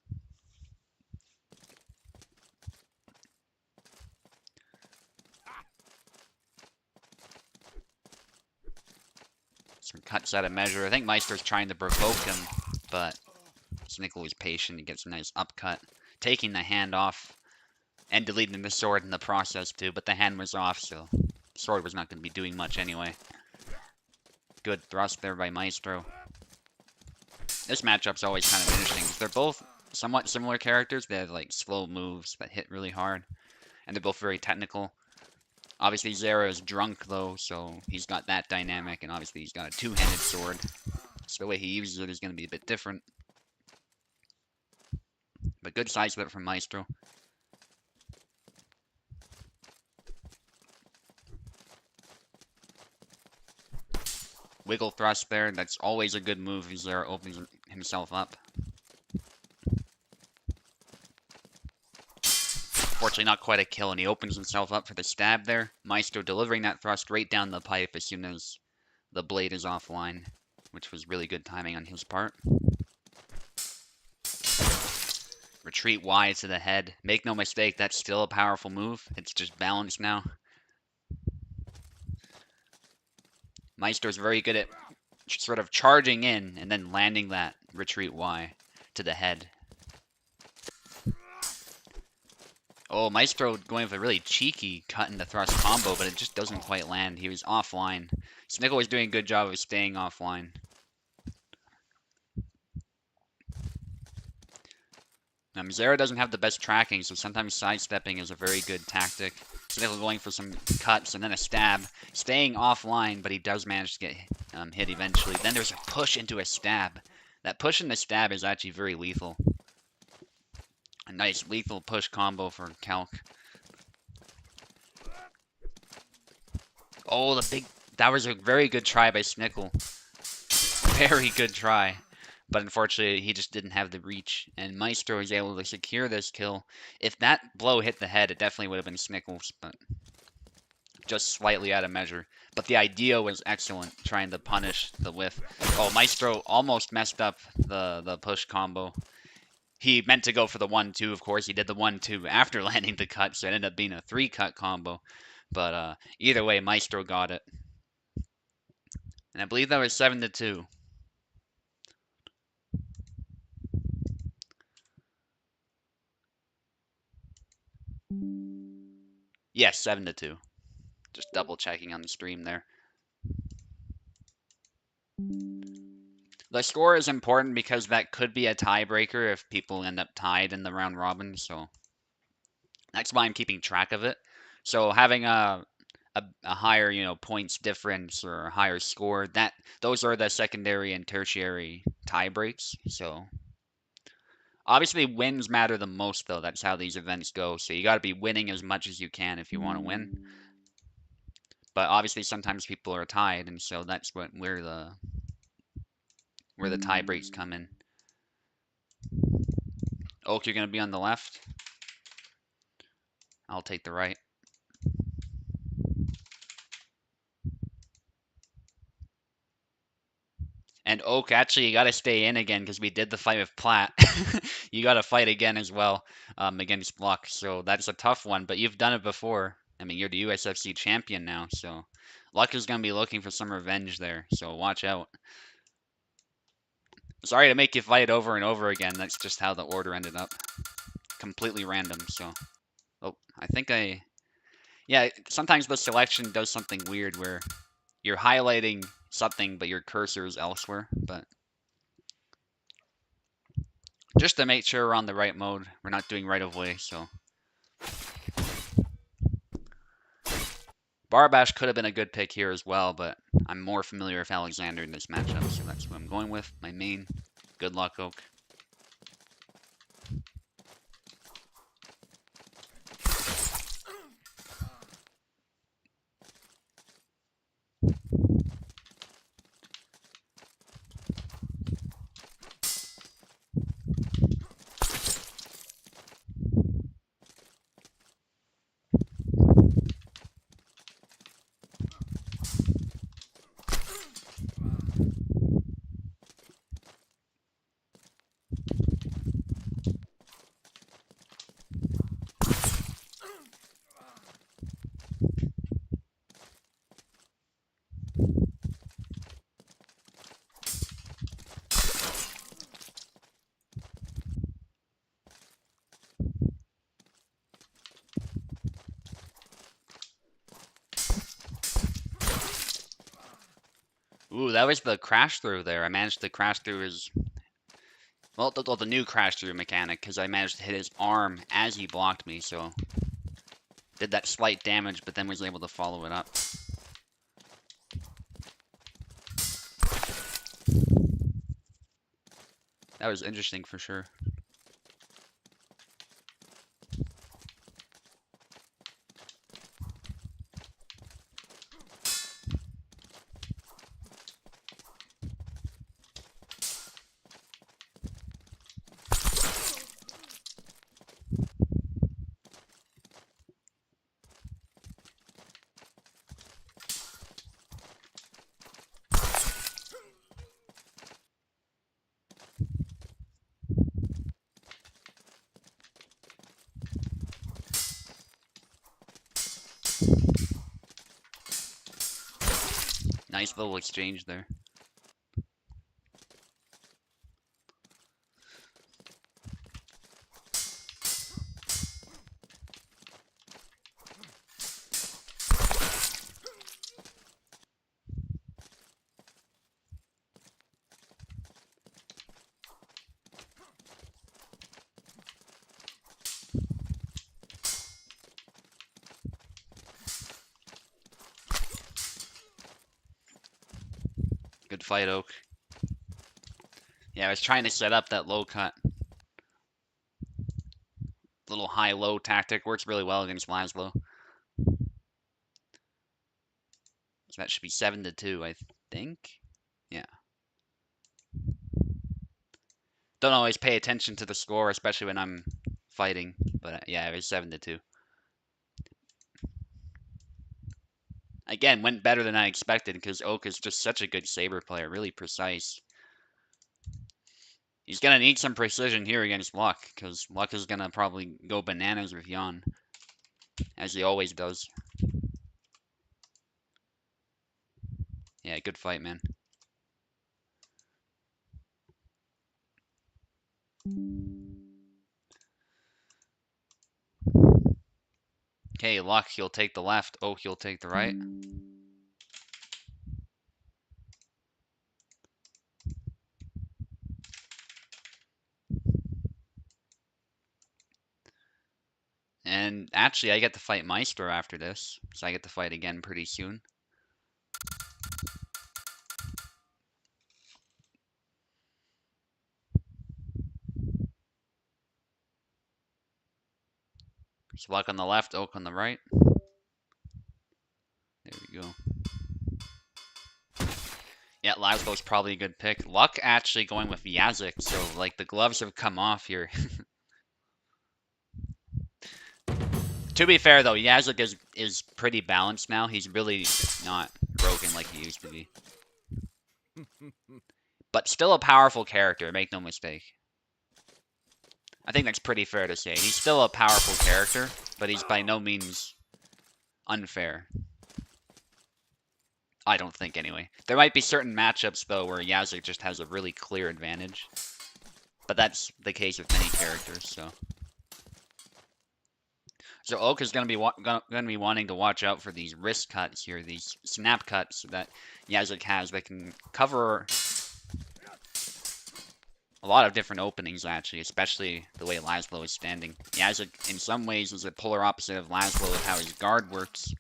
Some cuts out of measure. I think Maestro's trying to provoke him, but Snickel was patient. He gets a nice upcut, taking the hand off and deleting the sword in the process too, but the hand was off, so the sword was not going to be doing much anyway. Good thrust there by Maestro. This matchup's always kind of interesting because they're both somewhat similar characters. They have like slow moves that hit really hard, and they're both very technical. Obviously, Zera is drunk though, so he's got that dynamic, and obviously he's got a two-handed sword, so the way he uses it is going to be a bit different. But good side split from Maestro. Wiggle thrust there. That's always a good move as Zera opens himself up. Fortunately, not quite a kill, and he opens himself up for the stab there. Maestro delivering that thrust right down the pipe as soon as the blade is offline, which was really good timing on his part. Retreat Y to the head. Make no mistake, that's still a powerful move. It's just balanced now. Maestro's very good at sort of charging in and then landing that retreat Y to the head. Oh, Maestro going with a really cheeky cut in the thrust combo, but it just doesn't quite land. He was offline. Snickel was doing a good job of staying offline. Zera doesn't have the best tracking, so sometimes sidestepping is a very good tactic. Snickel going for some cuts and then a stab. Staying offline, but he does manage to get hit eventually. Then there's a push into a stab. That push in the stab is actually very lethal. Nice lethal push combo for Calc. Oh, that was a very good try by Snickel. Very good try. But unfortunately, he just didn't have the reach, and Maestro was able to secure this kill. If that blow hit the head, it definitely would have been Snickel's, but just slightly out of measure. But the idea was excellent, trying to punish the whiff. Oh, Maestro almost messed up the push combo. He meant to go for the 1-2, of course. He did the 1-2 after landing the cut, so it ended up being a 3-cut combo. But either way, Maestro got it. And I believe that was 7-2. Yes, 7-2. Just double checking on the stream there. The score is important because that could be a tiebreaker if people end up tied in the round robin, so that's why I'm keeping track of it. So having a higher, points difference or a higher score, those are the secondary and tertiary tie breaks. So obviously wins matter the most though. That's how these events go. So you got to be winning as much as you can if you want to win. But obviously sometimes people are tied, and so that's where the tie breaks come in. Oak, you're gonna be on the left. I'll take the right. And Oak, actually, you got to stay in again because we did the fight with Plat. You got to fight again as well against Luck. So that's a tough one, but you've done it before. I mean, you're the USFC champion now, so Luck is going to be looking for some revenge there. So watch out. Sorry to make you fight over and over again. That's just how the order ended up. Completely random, so. Oh, I think yeah, sometimes the selection does something weird where you're highlighting something, but your cursor is elsewhere. But just to make sure we're on the right mode, we're not doing right of way, so. Barbash could have been a good pick here as well, but I'm more familiar with Alexander in this matchup, so that's who I'm going with. My main. Good luck, Oak. Ooh, that was the crash through there. I managed to crash through his... Well, the new crash through mechanic, because I managed to hit his arm as he blocked me, so... Did that slight damage, but then was able to follow it up. That was interesting for sure. Nice little exchange there. Good fight, Oak. Yeah, I was trying to set up that low cut. Little high-low tactic works really well against Laszlo. So that should be 7-2, I think. Yeah. Don't always pay attention to the score, especially when I'm fighting. But yeah, it was 7-2. Again, went better than I expected because Oak is just such a good saber player, really precise. He's gonna need some precision here against Luck, because Luck is gonna probably go bananas with Yon, as he always does. Yeah, good fight, man. Okay, Luck, he'll take the left. Oak, he'll take the right. And actually, I get to fight Maestro after this, so I get to fight again pretty soon. So Luck on the left, Oak on the right. There we go. Yeah, Laszlo's probably a good pick. Luck actually going with Yazik, so like the gloves have come off here. To be fair though, Yazik is pretty balanced now. He's really not broken like he used to be. But still a powerful character, make no mistake. I think that's pretty fair to say. He's still a powerful character, but he's by no means unfair. I don't think, anyway. There might be certain matchups, though, where Yazik just has a really clear advantage. But that's the case with many characters, so... So Oak is going to be wanting to watch out for these wrist cuts here, these snap cuts that Yazik has that can cover a lot of different openings, actually, especially the way Laszlo is standing. Yazik, in some ways, is a polar opposite of Laszlo with how his guard works,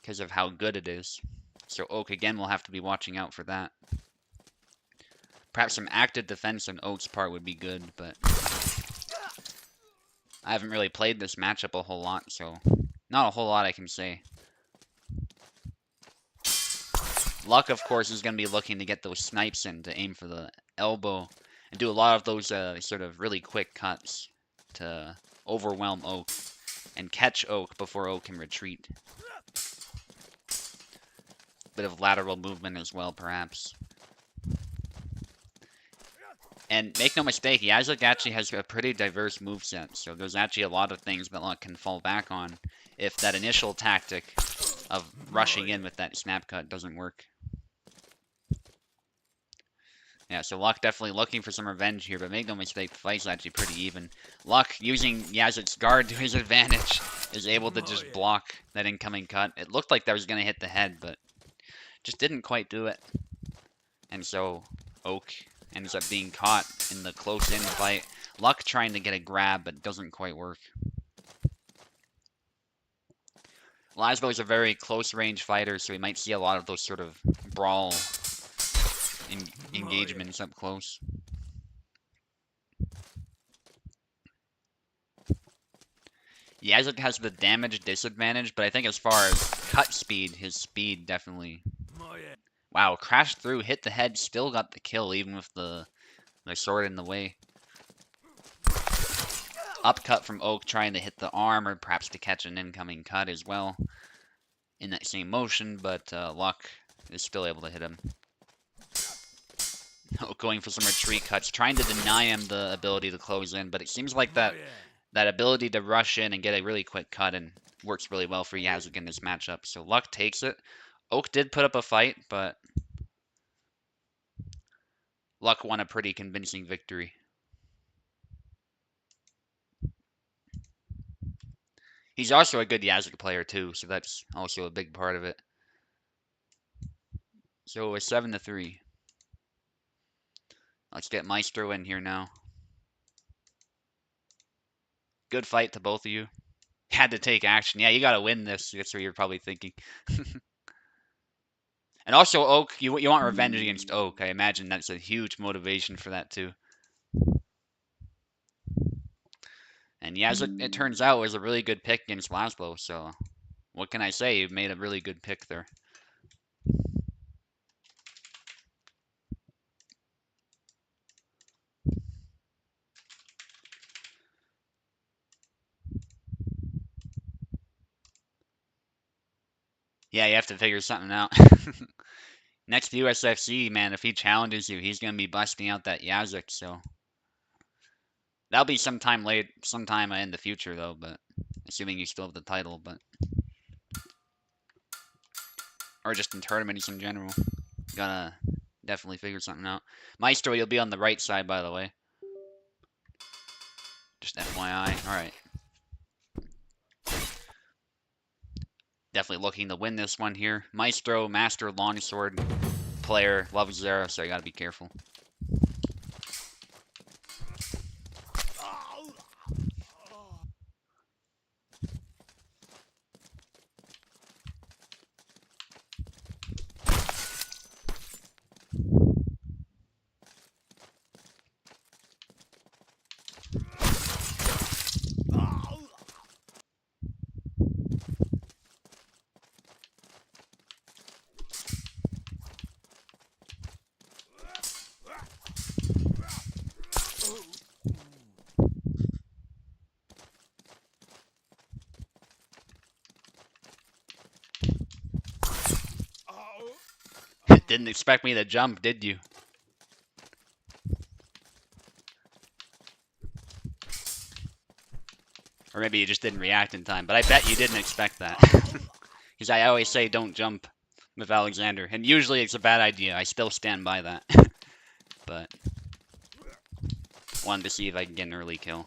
because of how good it is. So Oak, again, will have to be watching out for that. Perhaps some active defense on Oak's part would be good, but I haven't really played this matchup a whole lot, so not a whole lot I can say. Luck, of course, is going to be looking to get those snipes in to aim for the elbow and do a lot of those sort of really quick cuts to overwhelm Oak and catch Oak before Oak can retreat. Bit of lateral movement as well, perhaps. And make no mistake, Yazik actually has a pretty diverse moveset, so there's actually a lot of things that Luck can fall back on if that initial tactic of rushing in with that snap cut doesn't work. Yeah, so Luck definitely looking for some revenge here, but make no mistake, the fight's actually pretty even. Luck, using Yazik's guard to his advantage, is able to just block that incoming cut. It looked like that was going to hit the head, but just didn't quite do it. And so Oak ends up being caught in the close-in fight. Luck trying to get a grab, but doesn't quite work. Laszlo is a very close-range fighter, so we might see a lot of those sort of brawl engagements up close. Yazik has the damage disadvantage, but I think as far as cut speed, his speed definitely... Wow, crashed through, hit the head, still got the kill, even with the sword in the way. Upcut from Oak, trying to hit the arm, or perhaps to catch an incoming cut as well in that same motion, but Luck is still able to hit him. Oak going for some retreat cuts, trying to deny him the ability to close in, but it seems like that ability to rush in and get a really quick cut and works really well for Yazik in this matchup. So Luck takes it. Oak did put up a fight, but Luck won a pretty convincing victory. He's also a good Yazik player too, so that's also a big part of it. So it's 7-3. Let's get Maestro in here now. Good fight to both of you. Had to take action. Yeah, you gotta win this. That's what you're probably thinking. And also, Oak, you want revenge against Oak. I imagine that's a huge motivation for that too. And Yazik, it turns out, was a really good pick against Laszlo, so what can I say? You made a really good pick there. Yeah, you have to figure something out. Next USFC, man, if he challenges you, he's going to be busting out that Yazik, so that'll be sometime in the future, though, but assuming you still have the title, but or just in tournaments in general. Gotta definitely figure something out. Maestro, you'll be on the right side, by the way. Just FYI. Alright. Definitely looking to win this one here. Maestro, Master Longsword player, loves Zera, so you gotta be careful. Didn't expect me to jump, did you? Or maybe you just didn't react in time, but I bet you didn't expect that. Because I always say don't jump with Alexander, and usually it's a bad idea. I still stand by that. But wanted to see if I can get an early kill.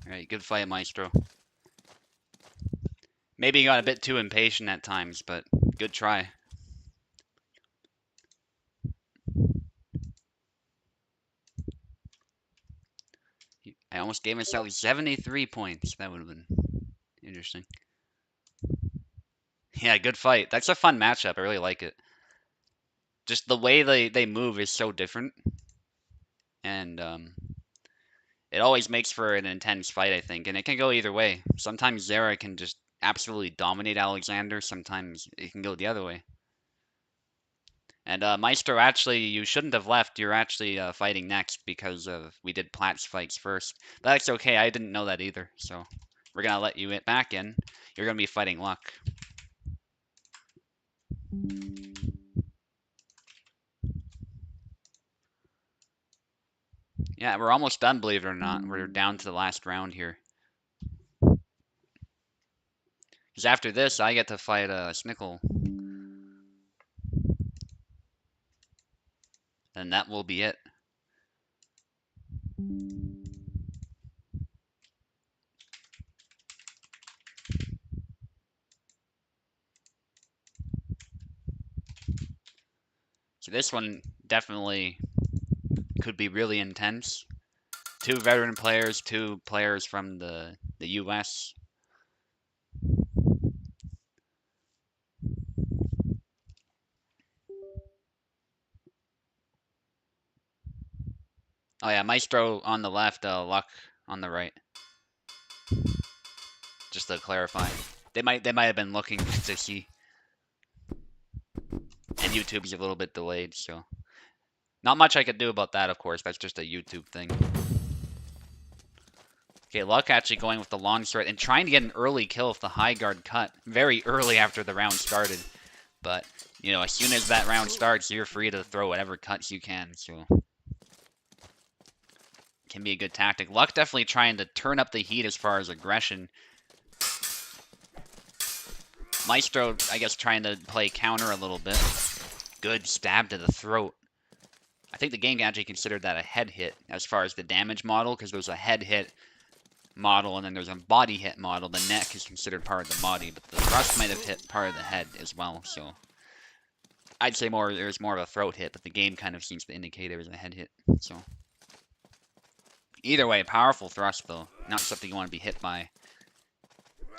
Alright, good fight, Maestro. Maybe you got a bit too impatient at times, but good try. I almost gave myself 73 points. That would have been interesting. Yeah, good fight. That's a fun matchup. I really like it. Just the way they move is so different. And it always makes for an intense fight, I think. And it can go either way. Sometimes Zera can just absolutely dominate Alexander. Sometimes it can go the other way. And Maestro, actually, you shouldn't have left. You're actually fighting next because we did Plat's fights first. But that's okay. I didn't know that either. So we're going to let you back in. You're going to be fighting Luck. Yeah, we're almost done, believe it or not. We're down to the last round here. Because after this, I get to fight Snickel. And that will be it. So this one definitely could be really intense. 2 veteran players, 2 players from the US. Oh yeah, Maestro on the left, Luck on the right. Just to clarify. They might have been looking to see. And YouTube's a little bit delayed, so not much I could do about that, of course. That's just a YouTube thing. Okay, Luck actually going with the long sword and trying to get an early kill with the high guard cut very early after the round started. But you know, as soon as that round starts, you're free to throw whatever cuts you can, so can be a good tactic. Luck definitely trying to turn up the heat as far as aggression. Maestro, I guess, trying to play counter a little bit. Good stab to the throat. I think the game actually considered that a head hit as far as the damage model, because there's a head hit model and then there's a body hit model. The neck is considered part of the body, but the thrust might have hit part of the head as well, so I'd say there's more of a throat hit, but the game kind of seems to indicate it was a head hit, so either way, powerful thrust though, not something you want to be hit by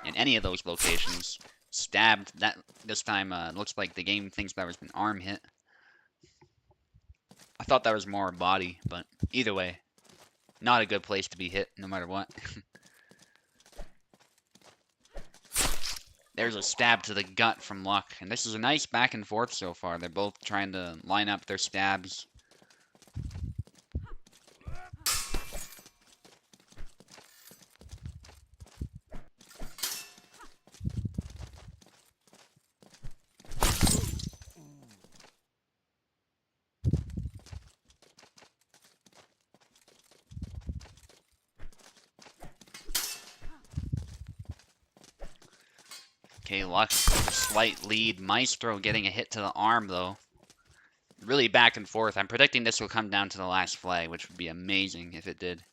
in any of those locations. Stabbed, that this time looks like the game thinks that was an arm hit. I thought that was more body, but either way, not a good place to be hit no matter what. There's a stab to the gut from Luck, and this is a nice back and forth so far. They're both trying to line up their stabs. Okay, Luck with a slight lead. Maestro getting a hit to the arm, though. Really back and forth. I'm predicting this will come down to the last flag, which would be amazing if it did.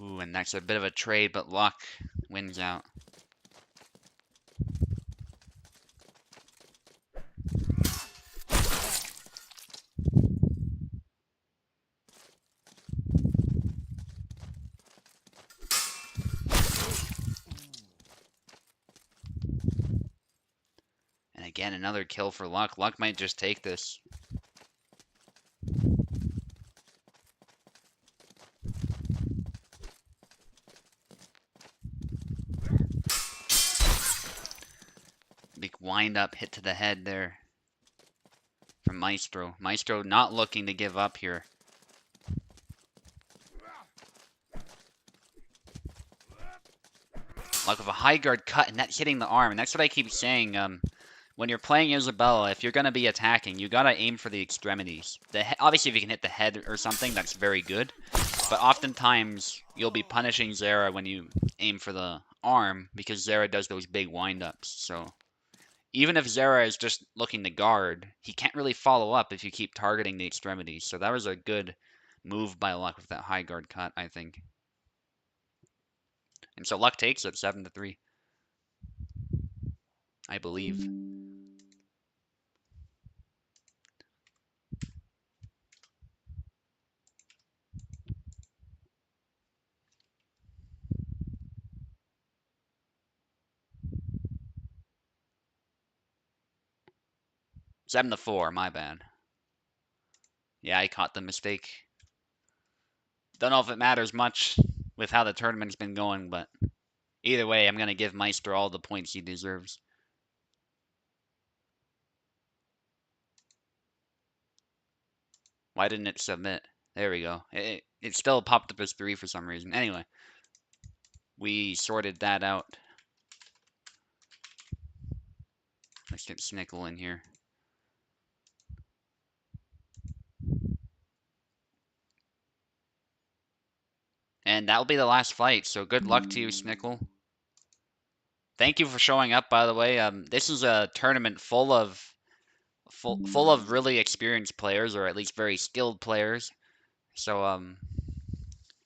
Ooh, and that's a bit of a trade, but Luck wins out. And again, another kill for Luck. Luck might just take this. Big wind up hit to the head there from Maestro. Maestro not looking to give up here. Luck with a high guard cut, and that's hitting the arm. And that's what I keep saying. When you're playing Isabella, if you're going to be attacking, you got to aim for the extremities. Obviously, if you can hit the head or something, that's very good. But oftentimes, you'll be punishing Zera when you aim for the arm, because Zera does those big wind-ups. So even if Zera is just looking to guard, he can't really follow up if you keep targeting the extremities. So that was a good move by Luck with that high guard cut, I think. And so Luck takes it 7-3. I believe. Seven to 4, my bad. Yeah, I caught the mistake. Don't know if it matters much with how the tournament's been going, but either way, I'm going to give Maestro all the points he deserves. Why didn't it submit? There we go. It still popped up as 3 for some reason. Anyway, we sorted that out. Let's get Snickel in here. And that'll be the last fight, so good luck to you, Snickel. Thank you for showing up, by the way. This is a tournament full of really experienced players, or at least very skilled players. So,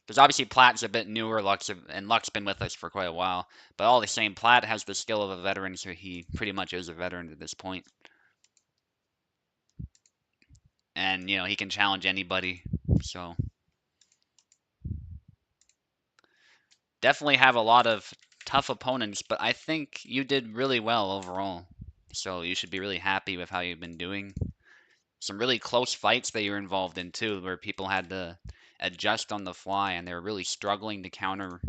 because obviously Platt's a bit newer, Luck's been with us for quite a while. But all the same, Platt has the skill of a veteran, so he pretty much is a veteran at this point. And, you know, he can challenge anybody, so definitely have a lot of tough opponents, but I think you did really well overall. So you should be really happy with how you've been doing. Some really close fights that you're involved in too, where people had to adjust on the fly and they were really struggling to counter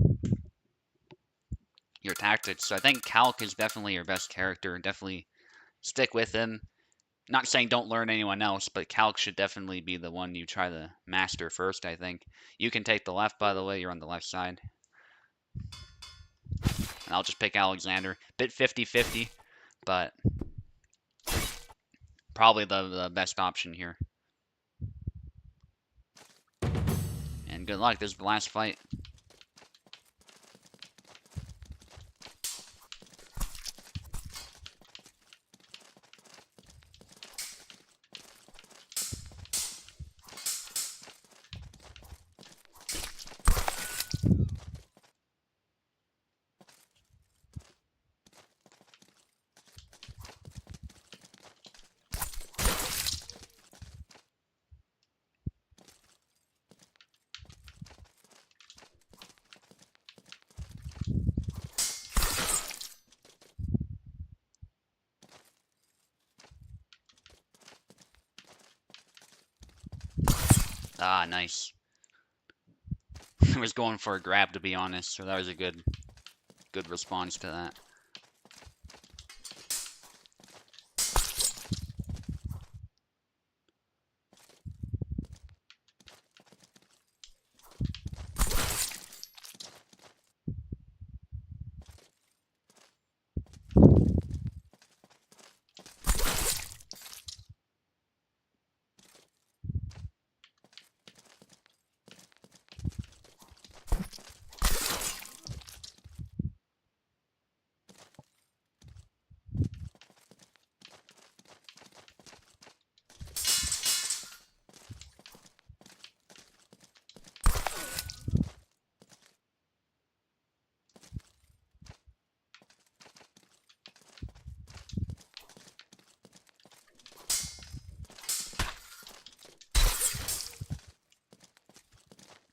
your tactics. So I think Calc is definitely your best character. Definitely stick with him. Not saying don't learn anyone else, but calc should definitely be the one you try to master first, I think. You can take the left, by the way. You're on the left side. And I'll just pick Alexander. Bit 50-50, but probably the best option here. And good luck. This is the last fight. Ah, nice. I was going for a grab, to be honest, so that was a good response to that.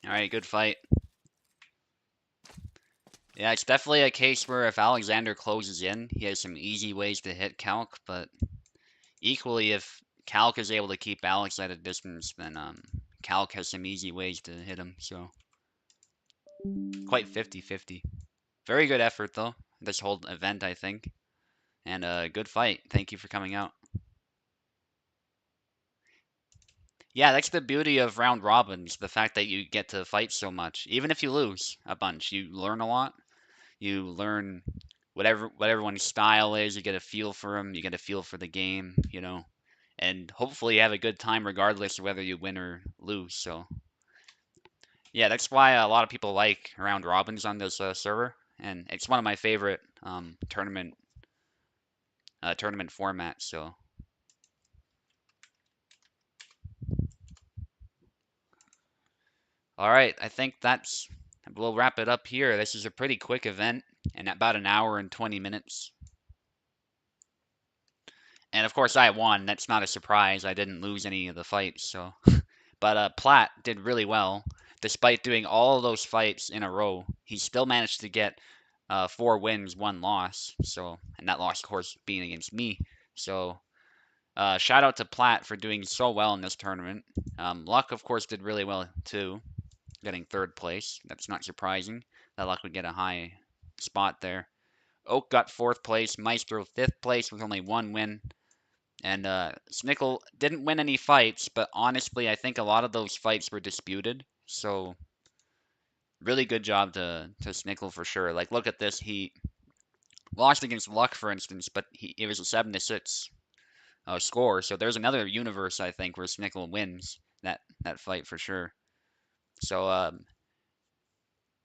Alright, good fight. Yeah, it's definitely a case where if Alexander closes in, he has some easy ways to hit Calc, but equally, if Calc is able to keep Alex at a distance, then Calc has some easy ways to hit him, so quite 50-50. Very good effort, though, this whole event, I think, and a good fight. Thank you for coming out. Yeah, that's the beauty of round robins, the fact that you get to fight so much. Even if you lose a bunch, you learn a lot. You learn what everyone's style is. You get a feel for them. You get a feel for the game, and hopefully you have a good time regardless of whether you win or lose. So yeah, that's why a lot of people like round robins on this server, and it's one of my favorite tournament formats. So all right, I think we'll wrap it up here. This is a pretty quick event, and about an hour and 20 minutes. And of course, I won. That's not a surprise. I didn't lose any of the fights, so. But Platt did really well, despite doing all those fights in a row. He still managed to get 4 wins, 1 loss. So, and that loss, of course, being against me. So, shout out to Platt for doing so well in this tournament. Luck, of course, did really well too, getting 3rd place. That's not surprising. That Luck would get a high spot there. Oak got 4th place. Maestro 5th place with only 1 win. And Snickel didn't win any fights, but honestly, I think a lot of those fights were disputed. So really good job to Snickel for sure. Like look at this, he lost against Luck, for instance, but it was a 7-6 score. So there's another universe I think where Snickel wins that fight for sure. So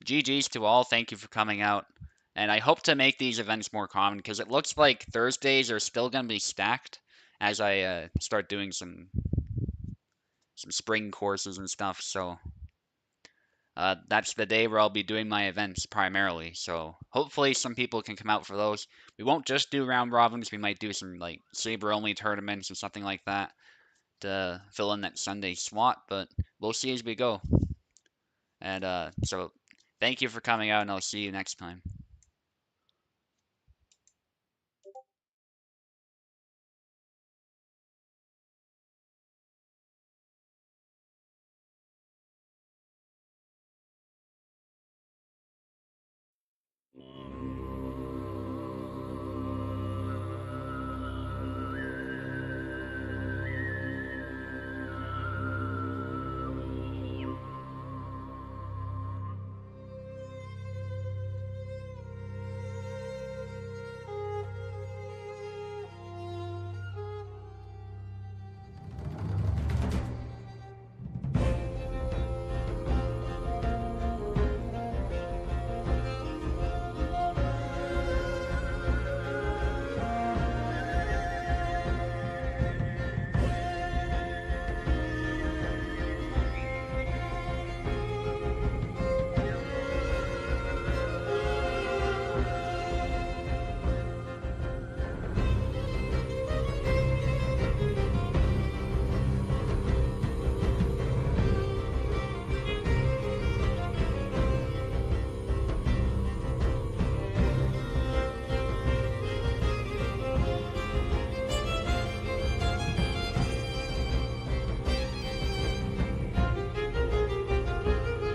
GG's to all. Thank you for coming out. And I hope to make these events more common because it looks like Thursdays are still going to be stacked as I start doing some spring courses and stuff. So that's the day where I'll be doing my events primarily. So hopefully some people can come out for those. We won't just do round robins. We might do some like saber only tournaments or something like that to fill in that Sunday slot. But we'll see as we go. And so thank you for coming out, and I'll see you next time.